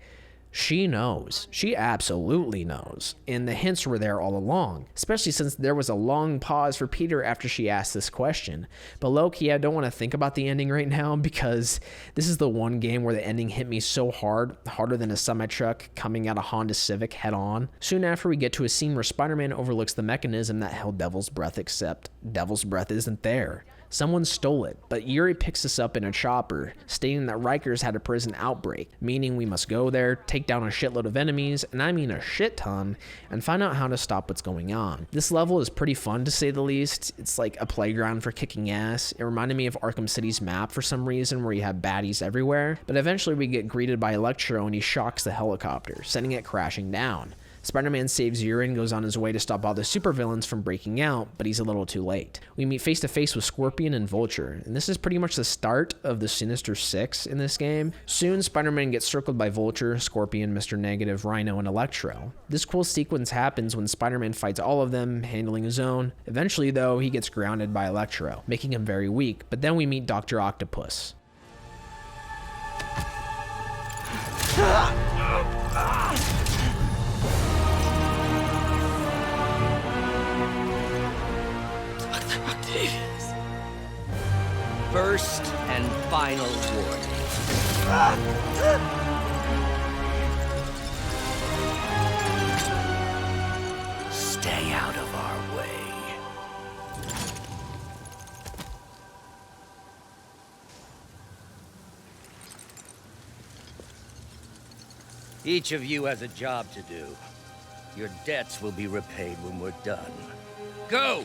she knows. She absolutely knows. And the hints were there all along, especially since there was a long pause for Peter after she asked this question. But low-key, I don't want to think about the ending right now because this is the one game where the ending hit me so hard, harder than a semi-truck coming at a Honda Civic head-on. Soon after, we get to a scene where Spider-Man overlooks the mechanism that held Devil's Breath, except Devil's Breath isn't there. Someone stole it, but Yuri picks us up in a chopper, stating that Rikers had a prison outbreak, meaning we must go there, take down a shitload of enemies, and I mean a shit ton, and find out how to stop what's going on. This level is pretty fun to say the least. It's like a playground for kicking ass. It reminded me of Arkham City's map for some reason, where you have baddies everywhere, but eventually we get greeted by Electro and he shocks the helicopter, sending it crashing down. Spider-Man saves Yuri and goes on his way to stop all the supervillains from breaking out, but he's a little too late. We meet face-to-face with Scorpion and Vulture, and this is pretty much the start of the Sinister Six in this game. Soon, Spider-Man gets circled by Vulture, Scorpion, Mr. Negative, Rhino, and Electro. This cool sequence happens when Spider-Man fights all of them, handling his own. Eventually, though, he gets grounded by Electro, making him very weak, but then we meet Dr. Octopus. First and final warning. Stay out of our way. Each of you has a job to do. Your debts will be repaid when we're done. Go!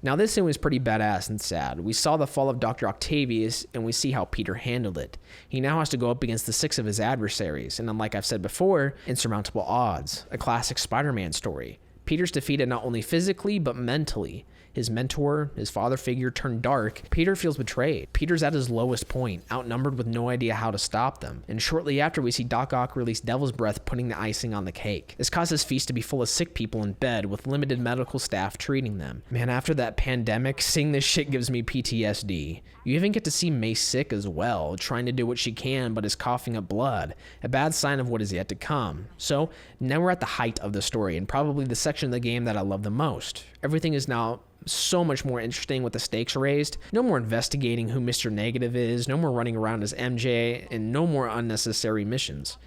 Now this scene was pretty badass and sad. We saw the fall of Dr. Octavius, and we see how Peter handled it. He now has to go up against the 6 of his adversaries, and unlike I've said before, insurmountable odds. A classic Spider-Man story. Peter's defeated not only physically, but mentally. His mentor, his father figure, turned dark. Peter feels betrayed. Peter's at his lowest point, outnumbered with no idea how to stop them. And shortly after, we see Dock Ock release Devil's Breath, putting the icing on the cake. This causes Feast to be full of sick people in bed, with limited medical staff treating them. Man, after that pandemic, seeing this shit gives me PTSD. You even get to see May sick as well, trying to do what she can, but is coughing up blood. A bad sign of what is yet to come. So, now we're at the height of the story, and probably the section of the game that I love the most. Everything is now so much more interesting with the stakes raised. No more investigating who Mr. Negative is, no more running around as MJ, and no more unnecessary missions.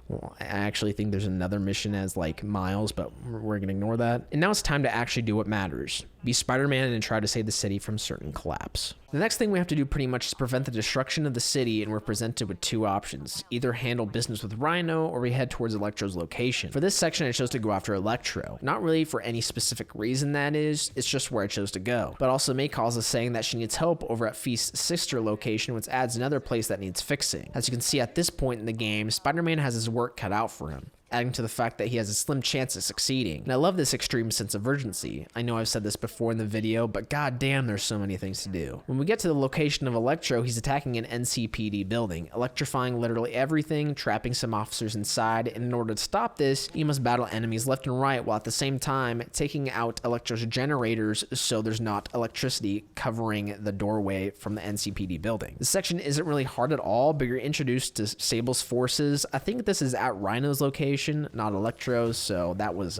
Well, I actually think there's another mission as like Miles, but we're gonna ignore that. And now it's time to actually do what matters. Be Spider-Man and try to save the city from certain collapse. The next thing we have to do pretty much is prevent the destruction of the city, and we're presented with 2 options. Either handle business with Rhino, or we head towards Electro's location. For this section, I chose to go after Electro. Not really for any specific reason that is, it's just where I chose to go. But also May calls us saying that she needs help over at Feast's sister location, which adds another place that needs fixing. As you can see at this point in the game, Spider-Man has his work cut out for him, adding to the fact that he has a slim chance of succeeding. And I love this extreme sense of urgency. I know I've said this before in the video, but goddamn, there's so many things to do. When we get to the location of Electro, he's attacking an NCPD building, electrifying literally everything, trapping some officers inside, and in order to stop this, he must battle enemies left and right, while at the same time taking out Electro's generators so there's not electricity covering the doorway from the NCPD building. This section isn't really hard at all, but you're introduced to Sable's forces. I think this is at Rhino's location, not Electro's, so that was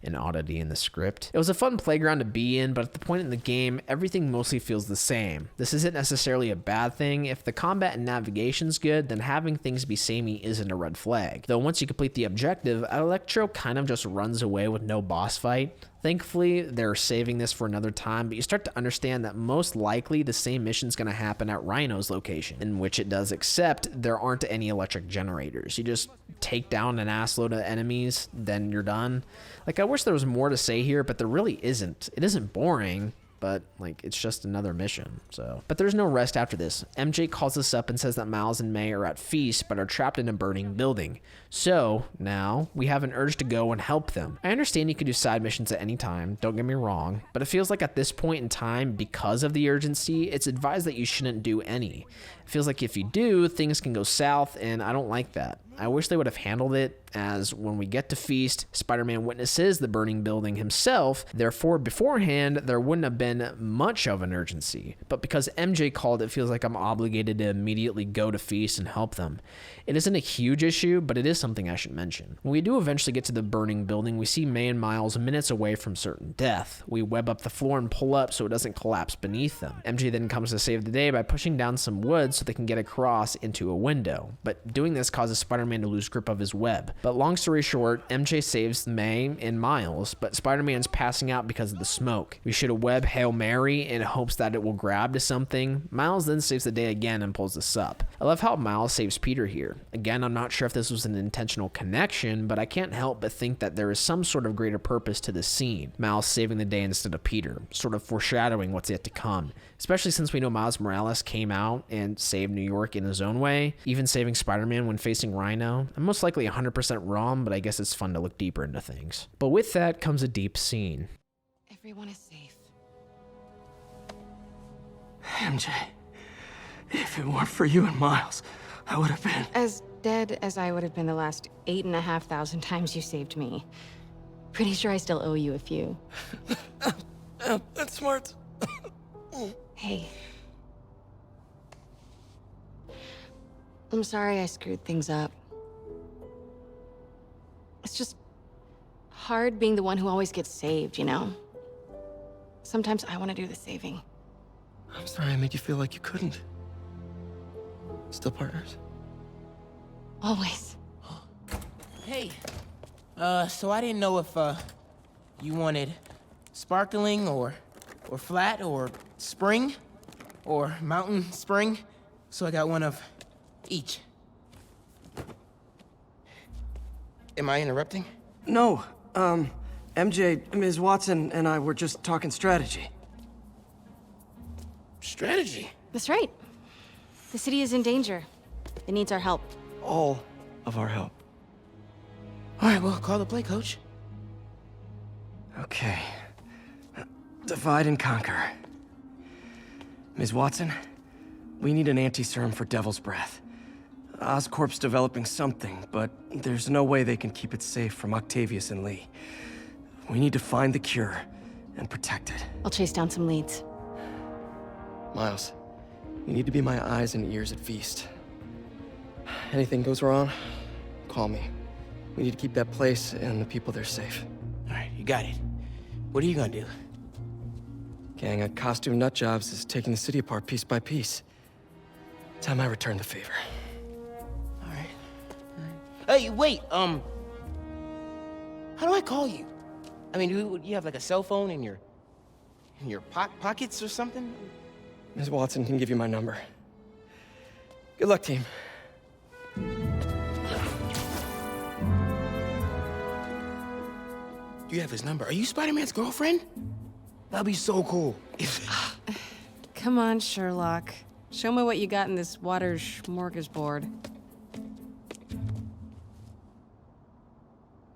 an oddity in the script. It was a fun playground to be in, but at the point in the game, everything mostly feels the same. This isn't necessarily a bad thing. If the combat and navigation's good, then having things be samey isn't a red flag. Though once you complete the objective, Electro kind of just runs away with no boss fight. Thankfully, they're saving this for another time, but you start to understand that most likely the same mission's going to happen at Rhino's location, in which it does, except there aren't any electric generators. You just take down an assload of enemies, then you're done. Like, I wish there was more to say here, but there really isn't. It isn't boring, but like, it's just another mission. But there's no rest after this. MJ calls us up and says that Miles and May are at Feast but are trapped in a burning building. So now we have an urge to go and help them. I understand you can do side missions at any time, don't get me wrong, but it feels like at this point in time, because of the urgency, it's advised that you shouldn't do any. It feels like if you do, things can go south, and I don't like that. I wish they would have handled it as when we get to Feast, Spider-Man witnesses the burning building himself, therefore beforehand there wouldn't have been much of an urgency. But because MJ called, it feels like I'm obligated to immediately go to Feast and help them. It isn't a huge issue, but it is something I should mention. When we do eventually get to the burning building, we see May and Miles minutes away from certain death. We web up the floor and pull up so it doesn't collapse beneath them. MJ then comes to save the day by pushing down some wood so they can get across into a window, but doing this causes Spider-Man to lose grip of his web. But long story short, MJ saves May and Miles, but Spider-Man's passing out because of the smoke. We shoot a web Hail Mary in hopes that it will grab to something. Miles then saves the day again and pulls this up. I love how Miles saves Peter here. Again, I'm not sure if this was an intentional connection, but I can't help but think that there is some sort of greater purpose to this scene. Miles saving the day instead of Peter, sort of foreshadowing what's yet to come, especially since we know Miles Morales came out and saved New York in his own way, even saving Spider-Man when facing Rhino. I'm most likely 100% wrong, but I guess it's fun to look deeper into things. But with that comes a deep scene. Everyone is safe. MJ, if it weren't for you and Miles, I would have been... As dead as I would have been the last 8,500 times you saved me. Pretty sure I still owe you a few. That's smart. Hey. I'm sorry I screwed things up. It's just hard being the one who always gets saved, you know? Sometimes I want to do the saving. I'm sorry I made you feel like you couldn't. Still partners? Always. Hey, so I didn't know if, you wanted sparkling or flat or spring or mountain spring, so I got one of each. Am I interrupting? No, MJ, Ms. Watson and I were just talking strategy. Strategy? That's right. The city is in danger. It needs our help. All of our help. All right, well, call the play, Coach. Okay. Divide and conquer. Ms. Watson, we need an anti-serum for Devil's Breath. Oscorp's developing something, but there's no way they can keep it safe from Octavius and Lee. We need to find the cure and protect it. I'll chase down some leads. Miles, you need to be my eyes and ears at Feast. Anything goes wrong, call me. We need to keep that place and the people there safe. All right, you got it. What are you gonna do? Gang of costume nutjobs is taking the city apart piece by piece. Time I return the favor. All right. Hey, wait, how do I call you? I mean, do you have like a cell phone in your pockets or something? Ms. Watson can give you my number. Good luck, team. You have his number. Are you Spider-Man's girlfriend? That'd be so cool. Come on, Sherlock. Show me what you got in this water smorgasbord.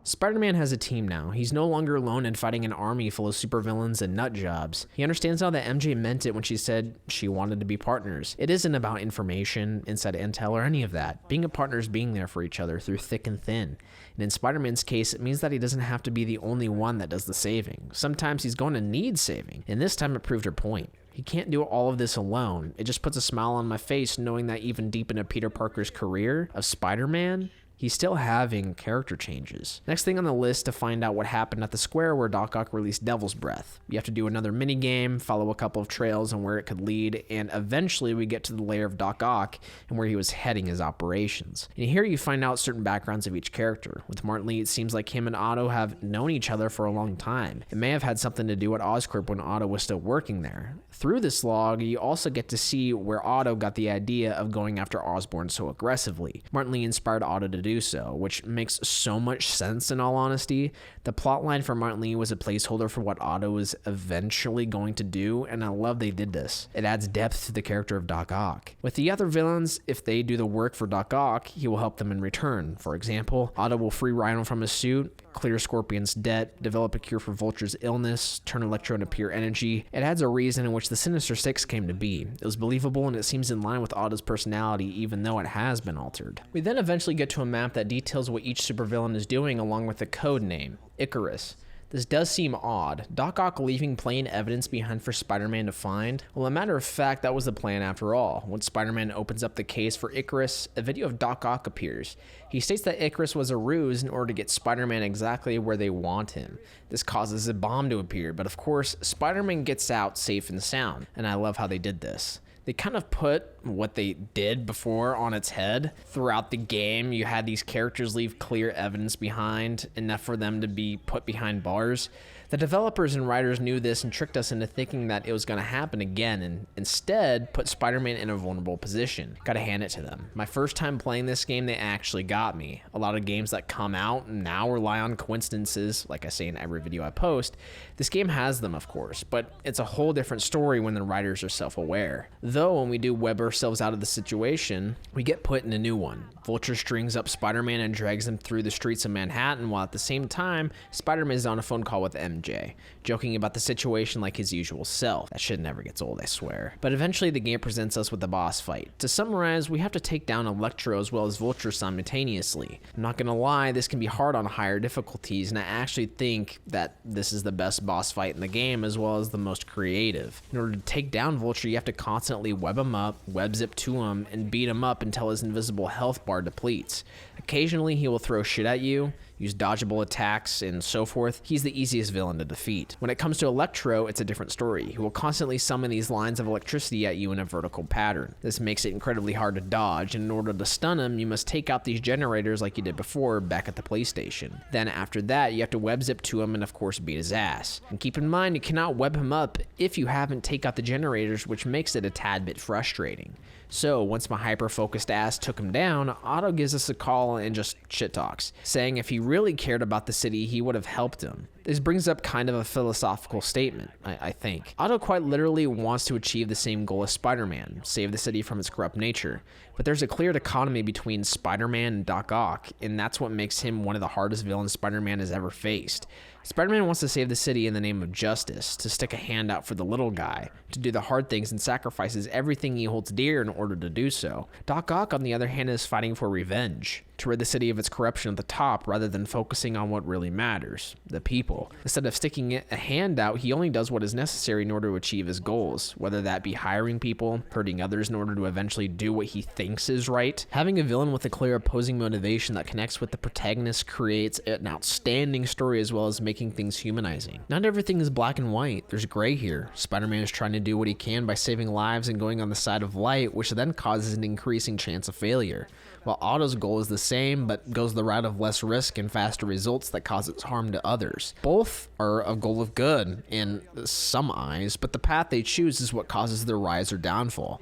Spider-Man has a team now. He's no longer alone in fighting an army full of supervillains and nutjobs. He understands now that MJ meant it when she said she wanted to be partners. It isn't about information, inside intel, or any of that. Being a partner is being there for each other through thick and thin. And in Spider-Man's case, it means that he doesn't have to be the only one that does the saving. Sometimes he's going to need saving, and this time it proved her point. He can't do all of this alone. It just puts a smile on my face knowing that even deep into Peter Parker's career of Spider-Man, he's still having character changes. Next thing on the list to find out what happened at the square where Dock Ock released Devil's Breath. You have to do another mini game, follow a couple of trails and where it could lead, and eventually we get to the lair of Dock Ock and where he was heading his operations. And here you find out certain backgrounds of each character. With Martin Lee, it seems like him and Otto have known each other for a long time. It may have had something to do at Oscorp when Otto was still working there. Through this log, you also get to see where Otto got the idea of going after Osborn so aggressively. Martin Lee inspired Otto to do so, which makes so much sense in all honesty. The plotline for Martin Lee was a placeholder for what Otto was eventually going to do, and I love they did this. It adds depth to the character of Dock Ock. With the other villains, if they do the work for Dock Ock, he will help them in return. For example, Otto will free Rhino from his suit, clear Scorpion's debt, develop a cure for Vulture's illness, turn Electro into pure energy. It adds a reason in which the Sinister Six came to be. It was believable and it seems in line with Otto's personality even though it has been altered. We then eventually get to a map that details what each supervillain is doing along with the code name, Icarus. This does seem odd. Dock Ock leaving plain evidence behind for Spider-Man to find? Well, a matter of fact, that was the plan after all. When Spider-Man opens up the case for Icarus, a video of Dock Ock appears. He states that Icarus was a ruse in order to get Spider-Man exactly where they want him. This causes a bomb to appear, but of course, Spider-Man gets out safe and sound, and I love how they did this. They kind of put what they did before on its head. Throughout the game, you had these characters leave clear evidence behind, enough for them to be put behind bars. The developers and writers knew this and tricked us into thinking that it was going to happen again, and instead put Spider-Man in a vulnerable position. Gotta hand it to them. My first time playing this game, they actually got me. A lot of games that come out now rely on coincidences, like I say in every video I post. This game has them, of course, but it's a whole different story when the writers are self-aware. Though when we do web ourselves out of the situation, we get put in a new one. Vulture strings up Spider-Man and drags him through the streets of Manhattan, while at the same time, Spider-Man is on a phone call with MJ, joking about the situation like his usual self. That shit never gets old, I swear. But eventually the game presents us with the boss fight. To summarize, we have to take down Electro as well as Vulture simultaneously. I'm not gonna lie, this can be hard on higher difficulties, and I actually think that this is the best boss fight in the game as well as the most creative. In order to take down Vulture, you have to constantly web him up, web zip to him, and beat him up until his invisible health bar depletes. Occasionally he will throw shit at you, use dodgeable attacks, and so forth. He's the easiest villain to defeat. When it comes to Electro, it's a different story. He will constantly summon these lines of electricity at you in a vertical pattern. This makes it incredibly hard to dodge, and in order to stun him, you must take out these generators like you did before back at the PlayStation. Then after that, you have to web zip to him and of course beat his ass. And keep in mind, you cannot web him up if you haven't take out the generators, which makes it a tad bit frustrating. So once my hyper-focused ass took him down, Otto gives us a call and just shit talks, saying if he really cared about the city, he would have helped him. This brings up kind of a philosophical statement, I think. Otto quite literally wants to achieve the same goal as Spider-Man, save the city from its corrupt nature. But there's a clear dichotomy between Spider-Man and Dock Ock, and that's what makes him one of the hardest villains Spider-Man has ever faced. Spider-Man wants to save the city in the name of justice, to stick a hand out for the little guy, to do the hard things and sacrifices everything he holds dear in order to do so. Dock Ock, on the other hand, is fighting for revenge, to rid the city of its corruption at the top rather than focusing on what really matters, the people. Instead of sticking a hand out, he only does what is necessary in order to achieve his goals, whether that be hiring people, hurting others in order to eventually do what he thinks is right. Having a villain with a clear opposing motivation that connects with the protagonist creates an outstanding story as well as making things humanizing. Not everything is black and white. There's gray here. Spider-Man is trying to do what he can by saving lives and going on the side of light, which then causes an increasing chance of failure. While Otto's goal is the same, but goes the route of less risk and faster results that causes harm to others. Both are a goal of good in some eyes, but the path they choose is what causes their rise or downfall.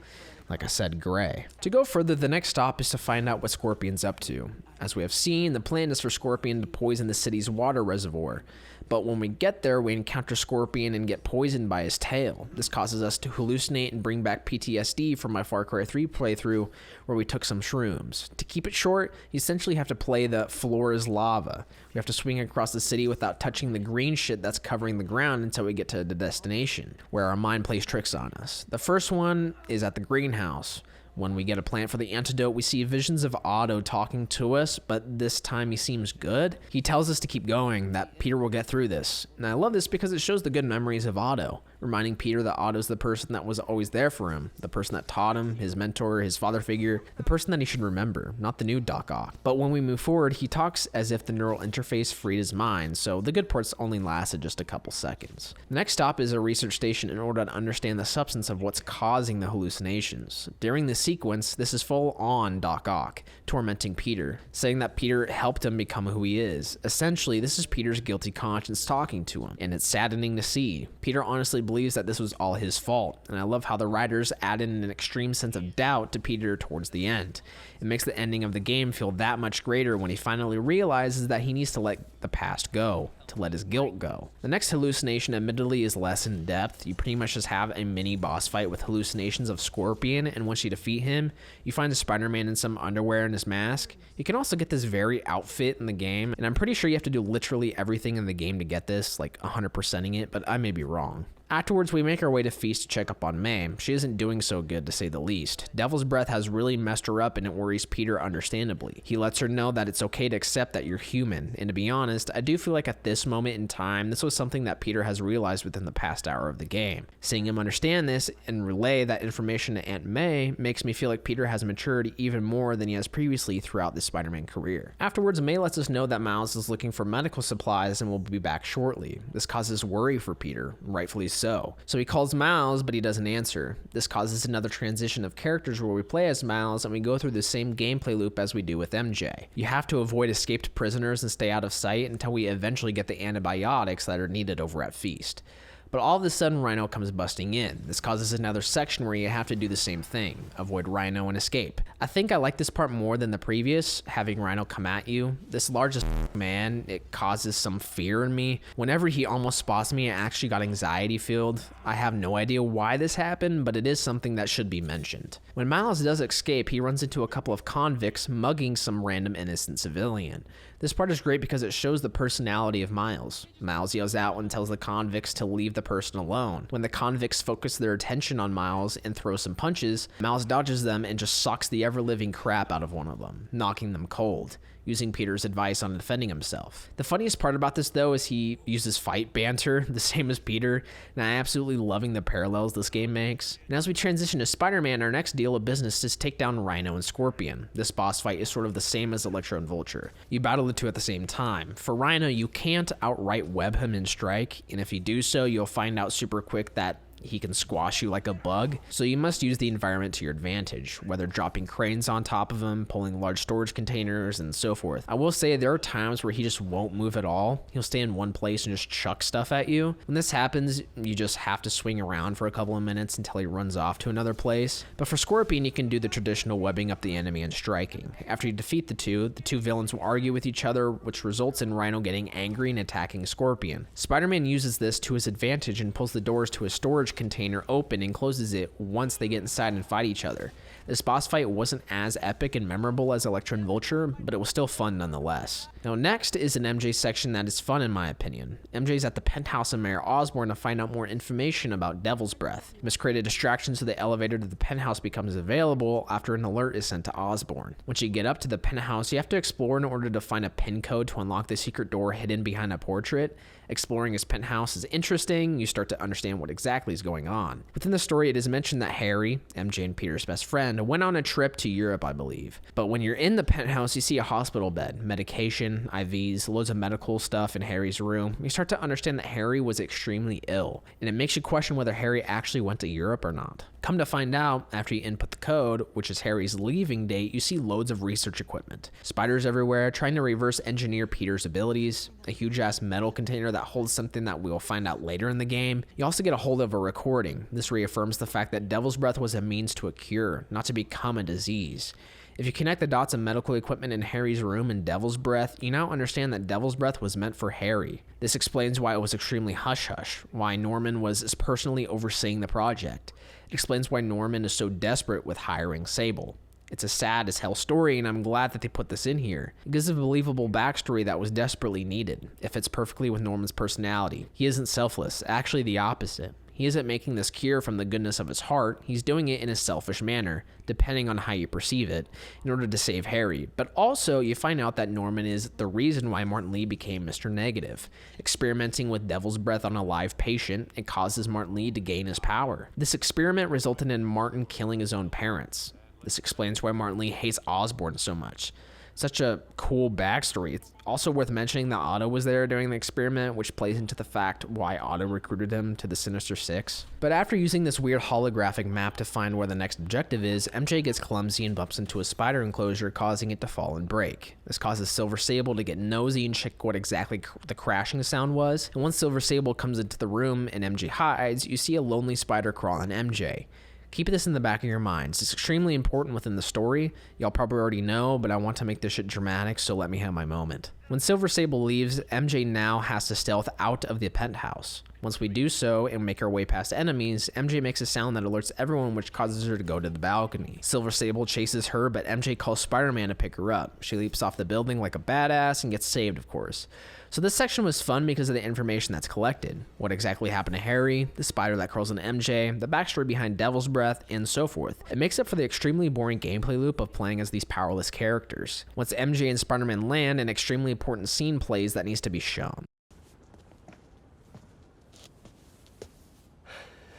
Like I said, gray. To go further, the next stop is to find out what Scorpion's up to. As we have seen, the plan is for Scorpion to poison the city's water reservoir. But when we get there, we encounter Scorpion and get poisoned by his tail. This causes us to hallucinate and bring back PTSD from my Far Cry 3 playthrough where we took some shrooms. To keep it short, you essentially have to play the floor is lava. We have to swing across the city without touching the green shit that's covering the ground until we get to the destination, where our mind plays tricks on us. The first one is at the greenhouse, When we get a plant for the antidote, we see visions of Otto talking to us, but this time he seems good. He tells us to keep going, that Peter will get through this. And I love this because it shows the good memories of Otto, reminding Peter that Otto's the person that was always there for him, the person that taught him, his mentor, his father figure, the person that he should remember, not the new Dock Ock. But when we move forward, he talks as if the neural interface freed his mind, so the good parts only lasted just a couple seconds. The next stop is a research station in order to understand the substance of what's causing the hallucinations. During this sequence, this is full on Dock Ock, tormenting Peter, saying that Peter helped him become who he is. Essentially, this is Peter's guilty conscience talking to him, and it's saddening to see. Peter honestly believes that this was all his fault, and I love how the writers add in an extreme sense of doubt to Peter towards the end. It makes the ending of the game feel that much greater when he finally realizes that he needs to let the past go, to let his guilt go. The next hallucination admittedly is less in depth. You pretty much just have a mini boss fight with hallucinations of Scorpion, and once you defeat him, you find a Spider-Man in some underwear and his mask. You can also get this very outfit in the game, and I'm pretty sure you have to do literally everything in the game to get this, like 100%ing it, but I may be wrong. Afterwards, we make our way to Feast to check up on May. She isn't doing so good, to say the least. Devil's Breath has really messed her up, and it worries Peter understandably. He lets her know that it's okay to accept that you're human, and to be honest, I do feel like at this moment in time, this was something that Peter has realized within the past hour of the game. Seeing him understand this and relay that information to Aunt May makes me feel like Peter has matured even more than he has previously throughout this Spider-Man career. Afterwards, May lets us know that Miles is looking for medical supplies and will be back shortly. This causes worry for Peter, rightfully so he calls Miles, but he doesn't answer. This causes another transition of characters where we play as Miles and we go through the same gameplay loop as we do with MJ. You have to avoid escaped prisoners and stay out of sight until we eventually get the antibiotics that are needed over at Feast. But all of a sudden, Rhino comes busting in. This causes another section where you have to do the same thing, avoid Rhino and escape. I think I like this part more than the previous, having Rhino come at you. This largest man, it causes some fear in me. Whenever he almost spots me, I actually got anxiety filled. I have no idea why this happened, but it is something that should be mentioned. When Miles does escape, he runs into a couple of convicts mugging some random innocent civilian. This part is great because it shows the personality of Miles. Miles yells out and tells the convicts to leave the person alone. When the convicts focus their attention on Miles and throw some punches, Miles dodges them and just socks the ever-living crap out of one of them, knocking them cold, using Peter's advice on defending himself. The funniest part about this, though, is he uses fight banter, the same as Peter, and I absolutely loving the parallels this game makes. And as we transition to Spider-Man, our next deal of business is take down Rhino and Scorpion. This boss fight is sort of the same as Electro and Vulture. You battle the two at the same time. For Rhino, you can't outright web him and strike, and if you do so, you'll find out super quick that he can squash you like a bug, so you must use the environment to your advantage, whether dropping cranes on top of him, pulling large storage containers, and so forth. I will say there are times where he just won't move at all. He'll stay in one place and just chuck stuff at you. When this happens, you just have to swing around for a couple of minutes until he runs off to another place. But for Scorpion, you can do the traditional webbing up the enemy and striking. After you defeat the two villains will argue with each other, which results in Rhino getting angry and attacking Scorpion. Spider-Man uses this to his advantage and pulls the doors to his storage container open and closes it once they get inside and fight each other. This boss fight wasn't as epic and memorable as Electro and Vulture, but it was still fun nonetheless. Now next is an MJ section that is fun in my opinion. MJ's at the penthouse of Mayor Osborn to find out more information about Devil's Breath. He must create a distraction so the elevator to the penthouse becomes available after an alert is sent to Osborn. Once you get up to the penthouse, you have to explore in order to find a pin code to unlock the secret door hidden behind a portrait. Exploring his penthouse is interesting. You start to understand what exactly is going on. Within the story, it is mentioned that Harry, MJ and Peter's best friend, went on a trip to Europe, I believe. But when you're in the penthouse, you see a hospital bed, medication, IVs, loads of medical stuff in Harry's room. You start to understand that Harry was extremely ill, and it makes you question whether Harry actually went to Europe or not. Come to find out, after you input the code, which is Harry's leaving date, you see loads of research equipment. Spiders everywhere, trying to reverse engineer Peter's abilities. A huge-ass metal container that holds something that we'll find out later in the game. You also get a hold of a recording. This reaffirms the fact that Devil's Breath was a means to a cure, not to become a disease. If you connect the dots of medical equipment in Harry's room and Devil's Breath, you now understand that Devil's Breath was meant for Harry. This explains why it was extremely hush-hush, why Norman was personally overseeing the project. It explains why Norman is so desperate with hiring Sable. It's a sad as hell story, and I'm glad that they put this in here. It gives a believable backstory that was desperately needed. It fits perfectly with Norman's personality. He isn't selfless, actually the opposite. He isn't making this cure from the goodness of his heart, he's doing it in a selfish manner, depending on how you perceive it, in order to save Harry. But also, you find out that Norman is the reason why Martin Lee became Mr. Negative. Experimenting with devil's breath on a live patient, it causes Martin Lee to gain his power. This experiment resulted in Martin killing his own parents. This explains why Martin Lee hates Osborn so much. Such a cool backstory. It's also worth mentioning that Otto was there during the experiment, which plays into the fact why Otto recruited him to the Sinister Six. But after using this weird holographic map to find where the next objective is, MJ gets clumsy and bumps into a spider enclosure, causing it to fall and break. This causes Silver Sable to get nosy and check what exactly the crashing sound was. And once Silver Sable comes into the room and MJ hides, you see a lonely spider crawl on MJ. Keep this in the back of your minds. It's extremely important within the story. Y'all probably already know, but I want to make this shit dramatic, so let me have my moment. When Silver Sable leaves, MJ now has to stealth out of the penthouse. Once we do so and make our way past enemies, MJ makes a sound that alerts everyone, which causes her to go to the balcony. Silver Sable chases her, but MJ calls Spider-Man to pick her up. She leaps off the building like a badass and gets saved, of course. So this section was fun because of the information that's collected. What exactly happened to Harry, the spider that crawls on MJ, the backstory behind Devil's Breath, and so forth. It makes up for the extremely boring gameplay loop of playing as these powerless characters. Once MJ and Spider-Man land, an extremely important scene plays that needs to be shown.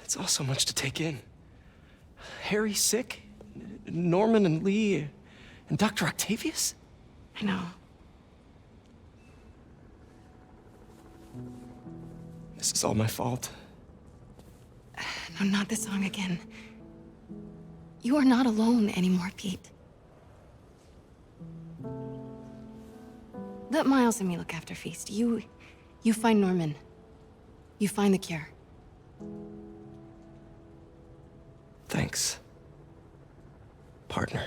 It's all so much to take in. Harry sick? Norman and Lee? And Dr. Octavius? I know. This is all my fault. No, not this song again. You are not alone anymore, Pete. Let Miles and me look after Feast. You find Norman. You find the cure. Thanks, partner.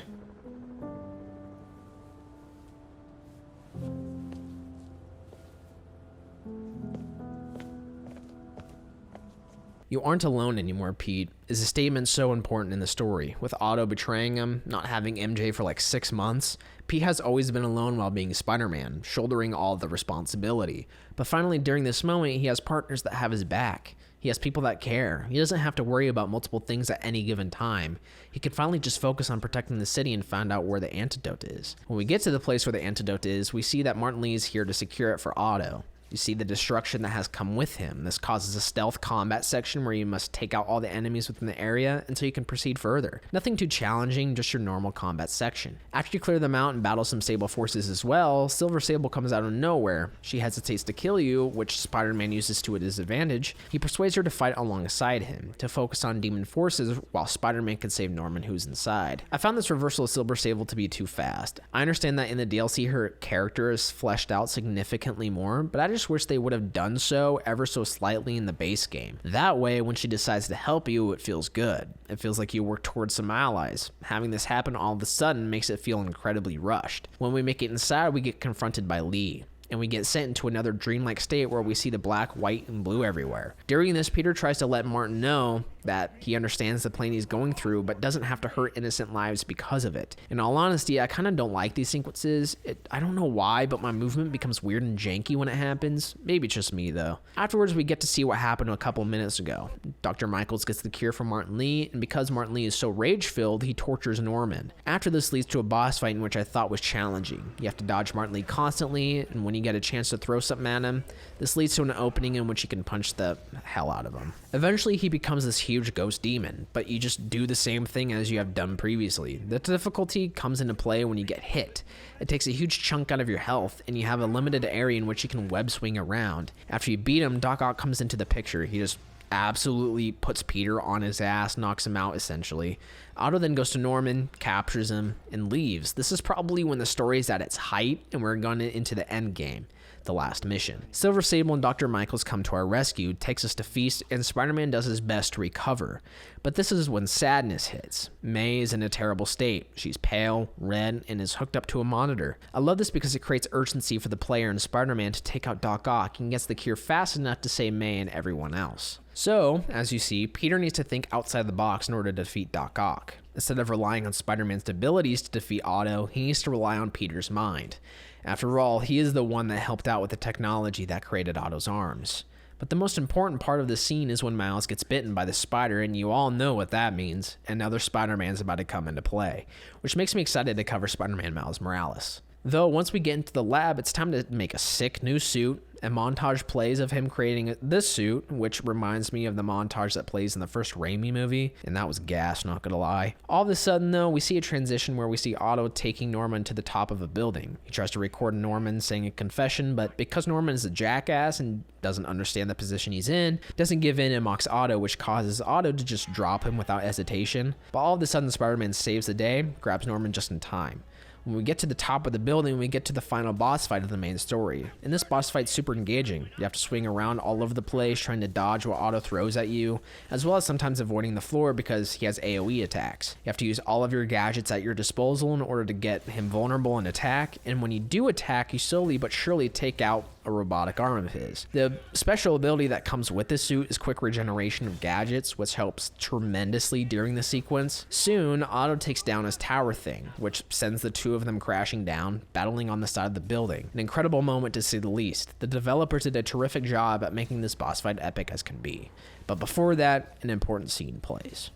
You aren't alone anymore, Pete, is a statement so important in the story. With Otto betraying him, not having MJ for like 6 months, Pete has always been alone while being Spider-Man, shouldering all the responsibility. But finally, during this moment, he has partners that have his back. He has people that care. He doesn't have to worry about multiple things at any given time. He can finally just focus on protecting the city and find out where the antidote is. When we get to the place where the antidote is, we see that Martin Lee is here to secure it for Otto. You see the destruction that has come with him. This causes a stealth combat section where you must take out all the enemies within the area until you can proceed further. Nothing too challenging, just your normal combat section. After you clear them out and battle some Sable forces as well, Silver Sable comes out of nowhere. She hesitates to kill you, which Spider-Man uses to his advantage. He persuades her to fight alongside him, to focus on demon forces while Spider-Man can save Norman, who's inside. I found this reversal of Silver Sable to be too fast. I understand that in the DLC her character is fleshed out significantly more, but I just wish they would have done so ever so slightly in the base game. That way, when she decides to help you, it feels good. It feels like you work towards some allies. Having this happen all of a sudden makes it feel incredibly rushed. When we make it inside, we get confronted by Lee, and we get sent into another dreamlike state where we see the black, white, and blue everywhere. During this, Peter tries to let Martin know that he understands the pain he's going through, but doesn't have to hurt innocent lives because of it. In all honesty, I kind of don't like these sequences. I don't know why, but my movement becomes weird and janky when it happens. Maybe it's just me, though. Afterwards, we get to see what happened a couple minutes ago. Dr. Michaels gets the cure from Martin Lee, and because Martin Lee is so rage-filled, he tortures Norman. After this leads to a boss fight in which I thought was challenging. You have to dodge Martin Lee constantly, and when you get a chance to throw something at him, this leads to an opening in which you can punch the hell out of him. Eventually, he becomes this huge ghost demon, but you just do the same thing as you have done previously. The difficulty comes into play when you get hit. It takes a huge chunk out of your health, and you have a limited area in which you can web swing around. After you beat him, Dock Ock comes into the picture. He just absolutely puts Peter on his ass, knocks him out essentially. Otto then goes to Norman, captures him, and leaves. This is probably when the story is at its height, and we're going into the end game. The last mission. Silver Sable and Dr. Michaels come to our rescue, takes us to Feast, and Spider-Man does his best to recover. But this is when sadness hits. May is in a terrible state. She's pale, red, and is hooked up to a monitor. I love this because it creates urgency for the player and Spider-Man to take out Dock Ock and gets the cure fast enough to save May and everyone else. So, as you see, Peter needs to think outside the box in order to defeat Dock Ock. Instead of relying on Spider-Man's abilities to defeat Otto, he needs to rely on Peter's mind. After all, he is the one that helped out with the technology that created Otto's arms. But the most important part of the scene is when Miles gets bitten by the spider, and you all know what that means. Another Spider-Man's about to come into play, which makes me excited to cover Spider-Man Miles Morales. Though, once we get into the lab, it's time to make a sick new suit. A montage plays of him creating this suit, which reminds me of the montage that plays in the first Raimi movie, and that was gas, not gonna lie. All of a sudden, though, we see a transition where we see Otto taking Norman to the top of a building. He tries to record Norman saying a confession, but because Norman is a jackass and doesn't understand the position he's in, doesn't give in and mocks Otto, which causes Otto to just drop him without hesitation. But all of a sudden, Spider-Man saves the day, grabs Norman just in time. When we get to the top of the building, we get to the final boss fight of the main story. And this boss fight's super engaging. You have to swing around all over the place trying to dodge what Otto throws at you, as well as sometimes avoiding the floor because he has AoE attacks. You have to use all of your gadgets at your disposal in order to get him vulnerable and attack, and when you do attack, you slowly but surely take out a robotic arm of his. The special ability that comes with this suit is quick regeneration of gadgets, which helps tremendously during the sequence. Soon, Otto takes down his tower thing, which sends the two of them crashing down, battling on the side of the building. An incredible moment to say the least. The developers did a terrific job at making this boss fight epic as can be. But before that, an important scene plays.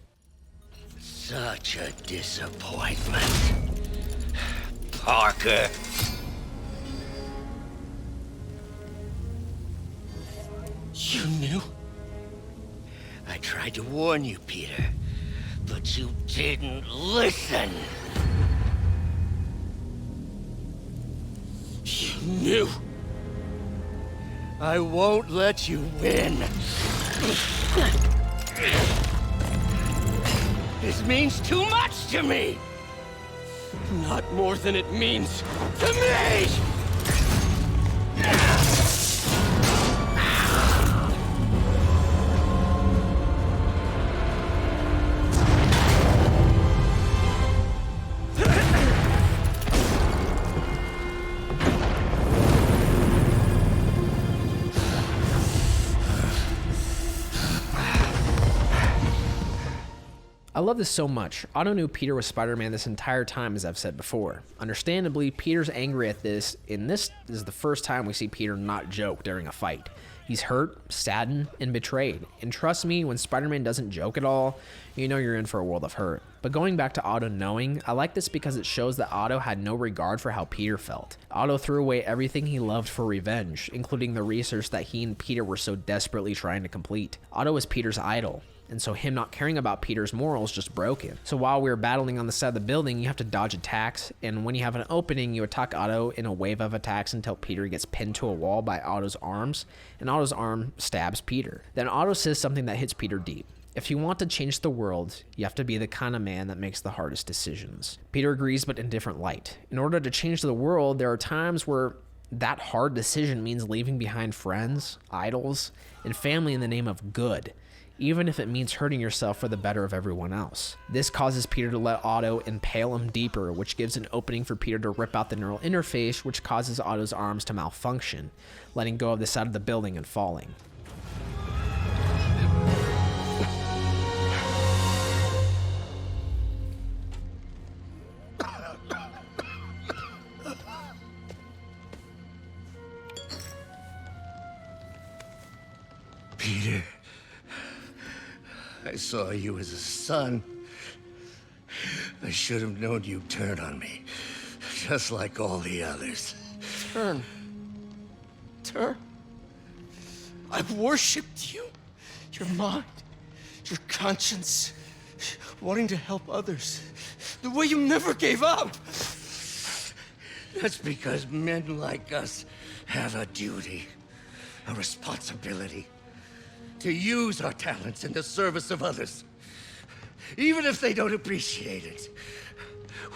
Such a disappointment. Parker. You knew? I tried to warn you, Peter, but you didn't listen. You knew? I won't let you win. This means too much to me. Not more than it means to me! I love this so much. Otto knew Peter was Spider-Man this entire time, as I've said before. Understandably, Peter's angry at this, and this is the first time we see Peter not joke during a fight. He's hurt, saddened, and betrayed. And trust me, when Spider-Man doesn't joke at all, you know you're in for a world of hurt. But going back to Otto knowing, I like this because it shows that Otto had no regard for how Peter felt. Otto threw away everything he loved for revenge, including the research that he and Peter were so desperately trying to complete. Otto was Peter's idol, and so him not caring about Peter's morals just broke him. So while we were battling on the side of the building, you have to dodge attacks, and when you have an opening, you attack Otto in a wave of attacks until Peter gets pinned to a wall by Otto's arms, and Otto's arm stabs Peter. Then Otto says something that hits Peter deep. If you want to change the world, you have to be the kind of man that makes the hardest decisions. Peter agrees, but in different light. In order to change the world, there are times where that hard decision means leaving behind friends, idols, and family in the name of good, even if it means hurting yourself for the better of everyone else. This causes Peter to let Otto impale him deeper, which gives an opening for Peter to rip out the neural interface, which causes Otto's arms to malfunction, letting go of the side of the building and falling. Peter, I saw you as a son. I should have known you'd turn on me, just like all the others. Turn. I've worshipped you. Your mind, your conscience, wanting to help others. The way you never gave up. That's because men like us have a duty, a responsibility, to use our talents in the service of others. Even if they don't appreciate it,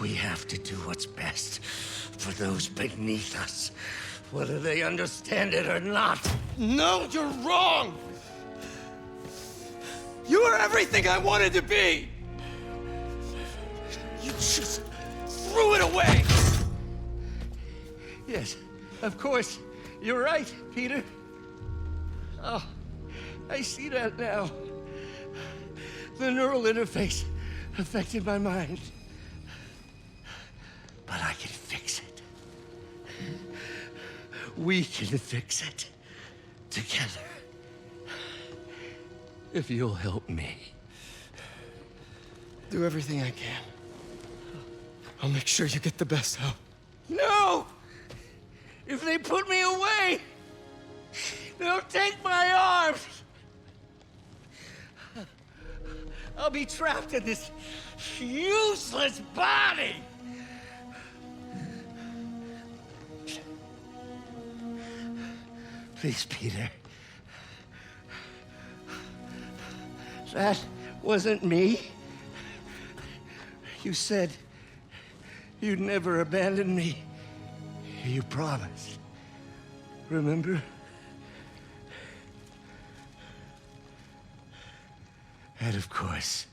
we have to do what's best for those beneath us, whether they understand it or not. No, you're wrong! You are everything I wanted to be! You just threw it away! Yes, of course. You're right, Peter. Oh, I see that now. The neural interface affected my mind. But I can fix it. We can fix it together. if you'll help me. Do everything I can. I'll make sure you get the best help. No! If they put me away, they'll take my arms! I'll be trapped in this useless body! Please, Peter. That wasn't me. You said you'd never abandon me. You promised. Remember? And of course,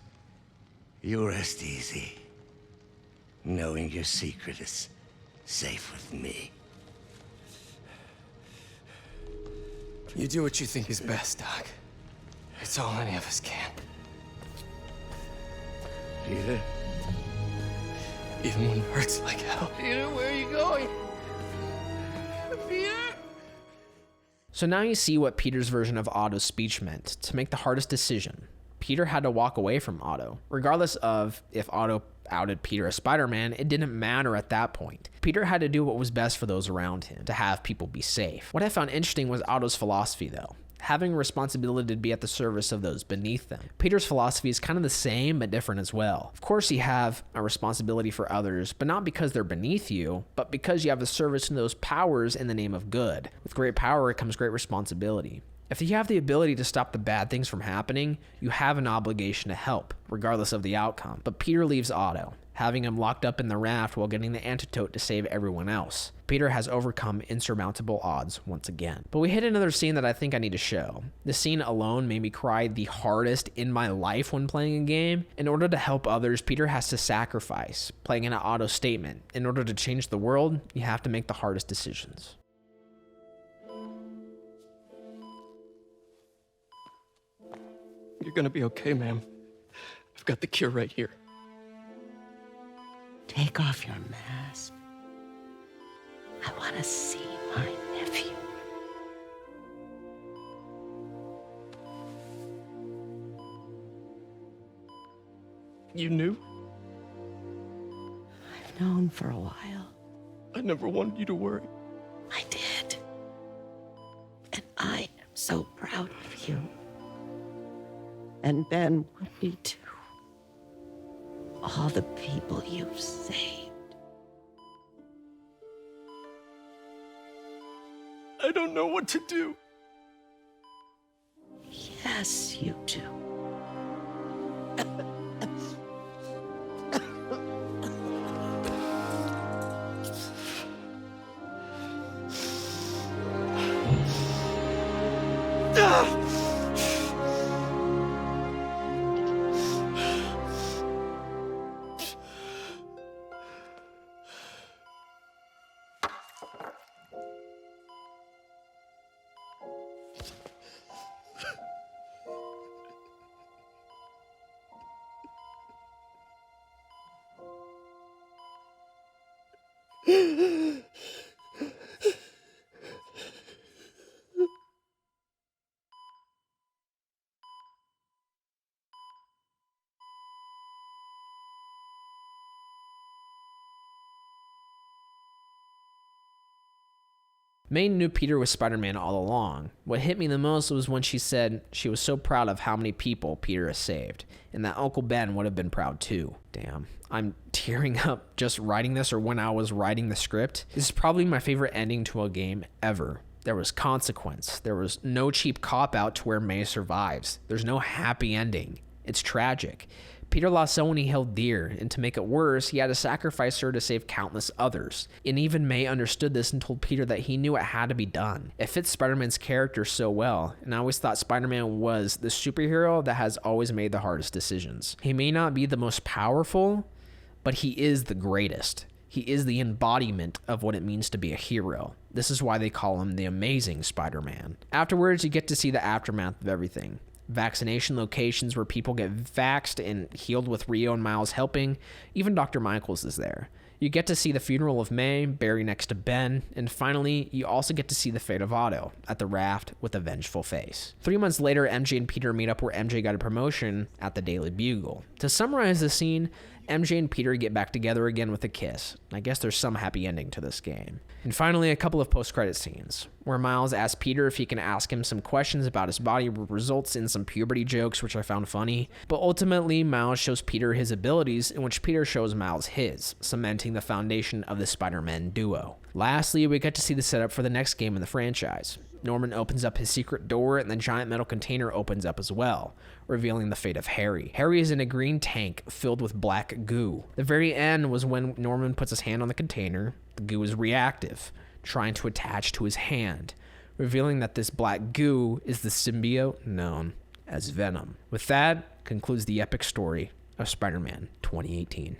you rest easy, knowing your secret is safe with me. You do what you think is best, Doc. It's all any of us can. Peter? Even when it hurts like hell. Peter, where are you going? Peter? So now you see what Peter's version of Otto's speech meant. To make the hardest decision, Peter had to walk away from Otto. Regardless of if Otto outed Peter as Spider-Man, it didn't matter at that point. Peter had to do what was best for those around him, to have people be safe. What I found interesting was Otto's philosophy, though. Having a responsibility to be at the service of those beneath them. Peter's philosophy is kind of the same, but different as well. Of course, you have a responsibility for others, but not because they're beneath you, but because you have a service to those powers in the name of good. With great power comes great responsibility. If you have the ability to stop the bad things from happening, you have an obligation to help, regardless of the outcome. But Peter leaves Otto, having him locked up in the raft while getting the antidote to save everyone else. Peter has overcome insurmountable odds once again. But we hit another scene that I think I need to show. The scene alone made me cry the hardest in my life when playing a game. In order to help others, Peter has to sacrifice, playing into Otto's statement. In order to change the world, you have to make the hardest decisions. You're gonna be okay, ma'am. I've got the cure right here. Take off your mask. I want to see my nephew. You knew? I've known for a while. I never wanted you to worry. I did. And I am so proud of you. And Ben would be too. All the people you've saved. I don't know what to do. Yes, you do. May knew Peter was Spider-Man all along. What hit me the most was when she said she was so proud of how many people Peter has saved, and that Uncle Ben would have been proud too. Damn, I'm tearing up just writing this, or when I was writing the script. This is probably my favorite ending to a game ever. There was consequence. There was no cheap cop-out to where May survives. There's no happy ending. It's tragic. Peter lost someone he held dear, and to make it worse, he had to sacrifice her to save countless others. And even May understood this and told Peter that he knew it had to be done. It fits Spider-Man's character so well, and I always thought Spider-Man was the superhero that has always made the hardest decisions. He may not be the most powerful, but he is the greatest. He is the embodiment of what it means to be a hero. This is why they call him the Amazing Spider-Man. Afterwards, you get to see the aftermath of everything. Vaccination locations where people get vaxxed and healed with Rio and Miles helping. Even Dr. Michaels is there. You get to see the funeral of May, Barry next to Ben, and finally, you also get to see the fate of Otto at the raft with a vengeful face. 3 months later, MJ and Peter meet up where MJ got a promotion at the Daily Bugle. To summarize the scene, MJ and Peter get back together again with a kiss. I guess there's some happy ending to this game. And finally, a couple of post-credit scenes, where Miles asks Peter if he can ask him some questions about his body, results in some puberty jokes, which I found funny. But ultimately, Miles shows Peter his abilities, in which Peter shows Miles his, cementing the foundation of the Spider-Man duo. Lastly, we get to see the setup for the next game in the franchise. Norman opens up his secret door and the giant metal container opens up as well, revealing the fate of Harry. Harry is in a green tank filled with black goo. The very end was when Norman puts his hand on the container. The goo is reactive, trying to attach to his hand, revealing that this black goo is the symbiote known as Venom. With that, concludes the epic story of Spider-Man 2018.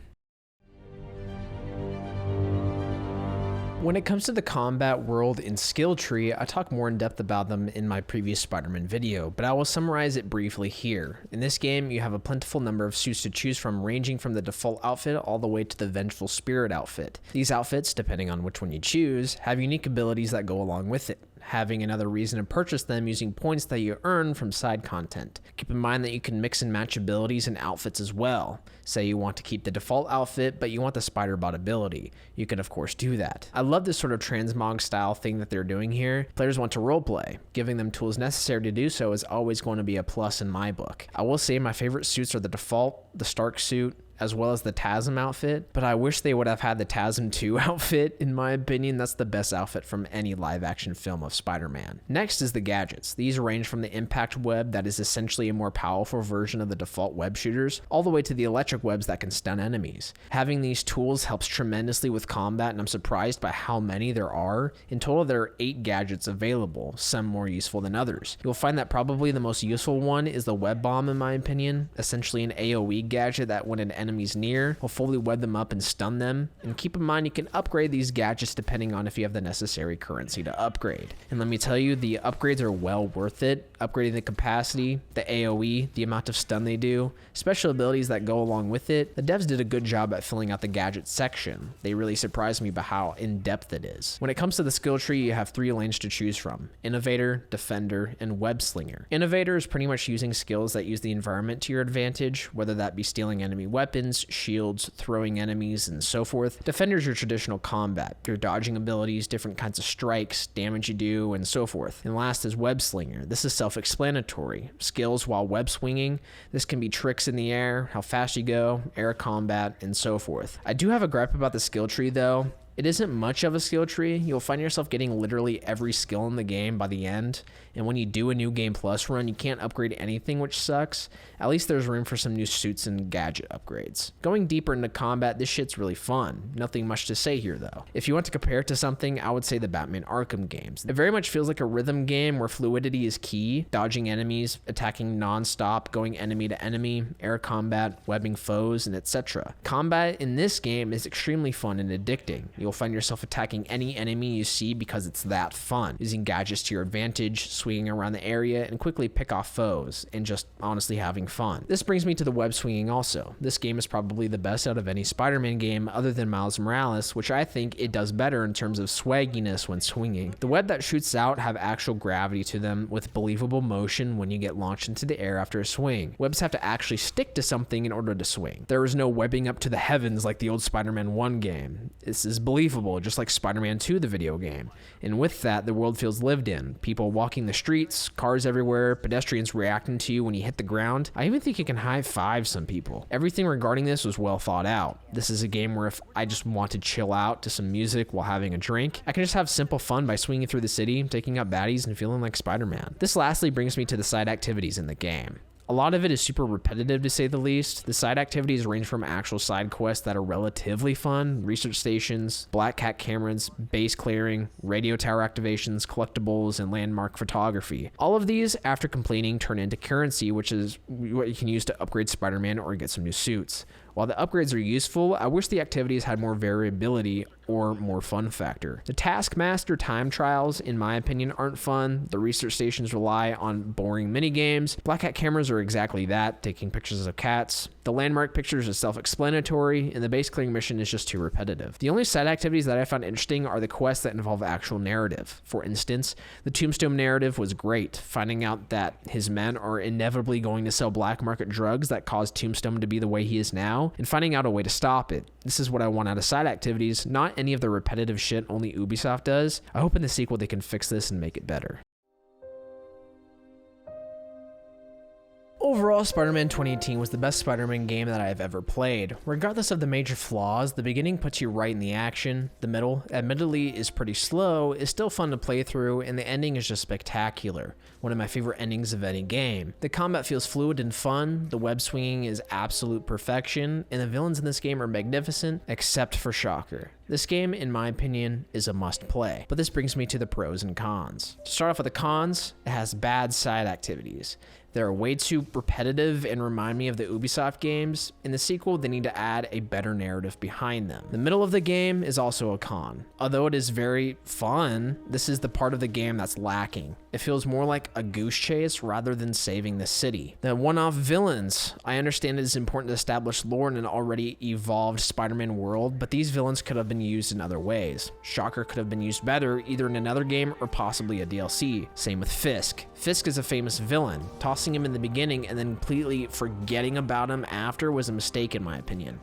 When it comes to the combat world and skill tree, I talk more in depth about them in my previous Spider-Man video, but I will summarize it briefly here. In this game, you have a plentiful number of suits to choose from, ranging from the default outfit all the way to the Vengeful Spirit outfit. These outfits, depending on which one you choose, have unique abilities that go along with it, having another reason to purchase them using points that you earn from side content. Keep in mind that you can mix and match abilities and outfits as well. Say you want to keep the default outfit, but you want the Spider-Bot ability. You can of course do that. I love this sort of transmog style thing that they're doing here. Players want to roleplay. Giving them tools necessary to do so is always going to be a plus in my book. I will say my favorite suits are the default, the Stark suit, as well as the TASM outfit, but I wish they would have had the TASM 2 outfit. In my opinion, that's the best outfit from any live action film of Spider-Man. Next is the gadgets. These range from the impact web that is essentially a more powerful version of the default web shooters, all the way to the electric webs that can stun enemies. Having these tools helps tremendously with combat, and I'm surprised by how many there are. In total, there are 8 gadgets available, some more useful than others. You'll find that probably the most useful one is the web bomb in my opinion, essentially an AoE gadget that when an enemies near will fully web them up and stun them. And keep in mind you can upgrade these gadgets depending on if you have the necessary currency to upgrade. And let me tell you, the upgrades are well worth it. Upgrading the capacity, the AoE, the amount of stun they do, special abilities that go along with it. The devs did a good job at filling out the gadget section. They really surprised me by how in-depth it is. When it comes to the skill tree, you have 3 lanes to choose from: Innovator, Defender, and Web Slinger. Innovator is pretty much using skills that use the environment to your advantage, whether that be stealing enemy weapons, shields, throwing enemies, and so forth. Defender is your traditional combat, your dodging abilities, different kinds of strikes, damage you do, and so forth. And last is Web Slinger. This is self-explanatory. Skills while web swinging. This can be tricks in the air, how fast you go, air combat, and so forth. I do have a gripe about the skill tree though. It isn't much of a skill tree. You'll find yourself getting literally every skill in the game by the end, and when you do a new Game Plus run, you can't upgrade anything, which sucks. At least there's room for some new suits and gadget upgrades. Going deeper into combat, this shit's really fun. Nothing much to say here though. If you want to compare it to something, I would say the Batman Arkham games. It very much feels like a rhythm game where fluidity is key, dodging enemies, attacking non-stop, going enemy to enemy, air combat, webbing foes, and etc. Combat in this game is extremely fun and addicting. You'll find yourself attacking any enemy you see because it's that fun, using gadgets to your advantage, swinging around the area, and quickly pick off foes, and just honestly having fun. This brings me to the web swinging also. This game is probably the best out of any Spider-Man game other than Miles Morales, which I think it does better in terms of swagginess when swinging. The web that shoots out have actual gravity to them with believable motion when you get launched into the air after a swing. Webs have to actually stick to something in order to swing. There is no webbing up to the heavens like the old Spider-Man 1 game. This is believable, just like Spider-Man 2, the video game. And with that, the world feels lived in. People walking the streets, cars everywhere, pedestrians reacting to you when you hit the ground. I even think you can high-five some people. Everything regarding this was well thought out. This is a game where if I just want to chill out to some music while having a drink, I can just have simple fun by swinging through the city, taking out baddies, and feeling like Spider-Man. This lastly brings me to the side activities in the game. A lot of it is super repetitive to say the least. The side activities range from actual side quests that are relatively fun, research stations, black cat cameras, base clearing, radio tower activations, collectibles, and landmark photography. All of these, after completing, turn into currency, which is what you can use to upgrade Spider-Man or get some new suits. While the upgrades are useful, I wish the activities had more variability or more fun factor. The Taskmaster time trials, in my opinion, aren't fun. The research stations rely on boring minigames. Black cat cameras are exactly that, taking pictures of cats. The landmark pictures are self-explanatory, and the base clearing mission is just too repetitive. The only side activities that I found interesting are the quests that involve actual narrative. For instance, the Tombstone narrative was great, finding out that his men are inevitably going to sell black market drugs that caused Tombstone to be the way he is now, and finding out a way to stop it. This is what I want out of side activities, not any of the repetitive shit only Ubisoft does. I hope in the sequel they can fix this and make it better. Overall, Spider-Man 2018 was the best Spider-Man game that I have ever played. Regardless of the major flaws, the beginning puts you right in the action, the middle, admittedly, is pretty slow, is still fun to play through, and the ending is just spectacular. One of my favorite endings of any game. The combat feels fluid and fun, the web swinging is absolute perfection, and the villains in this game are magnificent, except for Shocker. This game, in my opinion, is a must-play, but this brings me to the pros and cons. To start off with the cons, it has bad side activities. They're way too repetitive and remind me of the Ubisoft games. In the sequel, they need to add a better narrative behind them. The middle of the game is also a con. Although it is very fun, this is the part of the game that's lacking. It feels more like a goose chase rather than saving the city. The one-off villains. I understand it is important to establish lore in an already evolved Spider-Man world, but these villains could have been used in other ways. Shocker could have been used better, either in another game or possibly a DLC. Same with Fisk. Fisk is a famous villain. Tossing him in the beginning and then completely forgetting about him after was a mistake in my opinion.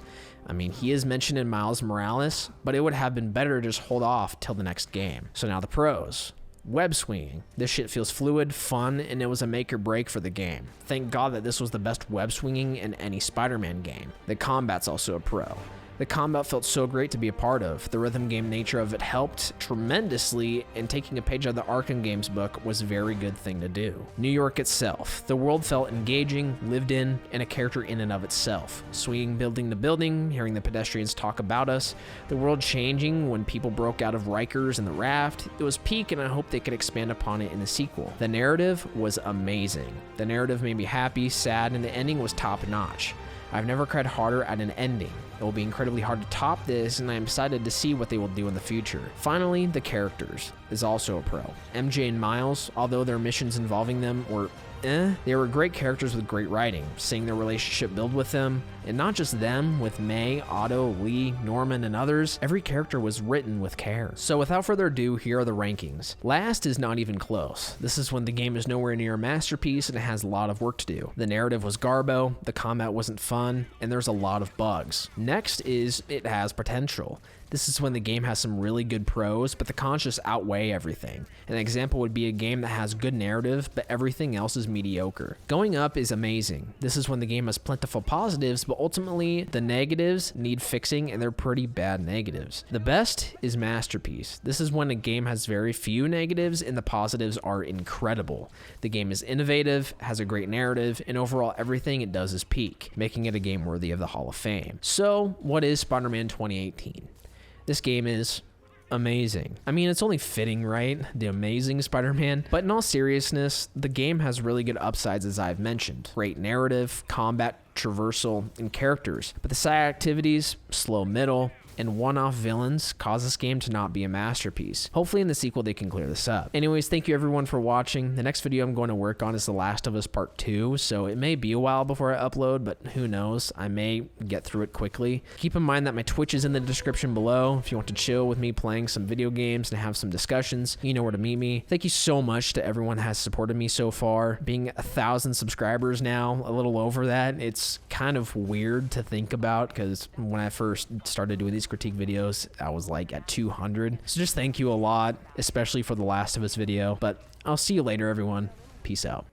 I mean, he is mentioned in Miles Morales, but it would have been better to just hold off till the next game. So now the pros. Web swinging. This shit feels fluid, fun, and it was a make or break for the game. Thank God that this was the best web swinging in any Spider-Man game. The combat's also a pro. The combat felt so great to be a part of. The rhythm game nature of it helped tremendously, and taking a page out of the Arkham games book was a very good thing to do. New York itself. The world felt engaging, lived in, and a character in and of itself. Swinging building to building, hearing the pedestrians talk about us, the world changing when people broke out of Rikers and the Raft. It was peak, and I hope they could expand upon it in the sequel. The narrative was amazing. The narrative made me happy, sad, and the ending was top notch. I've never cried harder at an ending. It will be incredibly hard to top this, and I am excited to see what they will do in the future. Finally, the characters is also a pro. MJ and Miles, although their missions involving them were they were great characters with great writing. Seeing their relationship build with them, and not just them, with May, Otto, Lee, Norman, and others, every character was written with care. So without further ado, here are the rankings. Last is not even close. This is when the game is nowhere near a masterpiece and it has a lot of work to do. The narrative was garbo, the combat wasn't fun, and there's a lot of bugs. Next is it has potential. This is when the game has some really good pros, but the cons just outweigh everything. An example would be a game that has good narrative, but everything else is mediocre. Going up is amazing. This is when the game has plentiful positives, but ultimately the negatives need fixing, and they're pretty bad negatives. The best is masterpiece. This is when a game has very few negatives and the positives are incredible. The game is innovative, has a great narrative, and overall everything it does is peak, making it a game worthy of the Hall of Fame. So what is Spider-Man 2018? This game is amazing. I mean, it's only fitting, right? The Amazing Spider-Man. But in all seriousness, the game has really good upsides, as I've mentioned. Great narrative, combat, traversal, and characters. But the side activities, slow middle, and one-off villains cause this game to not be a masterpiece. Hopefully in the sequel they can clear this up. Anyways, thank you everyone for watching. The next video I'm going to work on is The Last of Us Part 2, so it may be a while before I upload, but who knows? I may get through it quickly. Keep in mind that my Twitch is in the description below. If you want to chill with me playing some video games and have some discussions, you know where to meet me. Thank you so much to everyone that has supported me so far. Being 1,000 subscribers now, a little over that, it's kind of weird to think about, because when I first started doing these critique videos, I was like at 200. So just thank you a lot, especially for the Last of Us video. But I'll see you later, everyone. Peace out.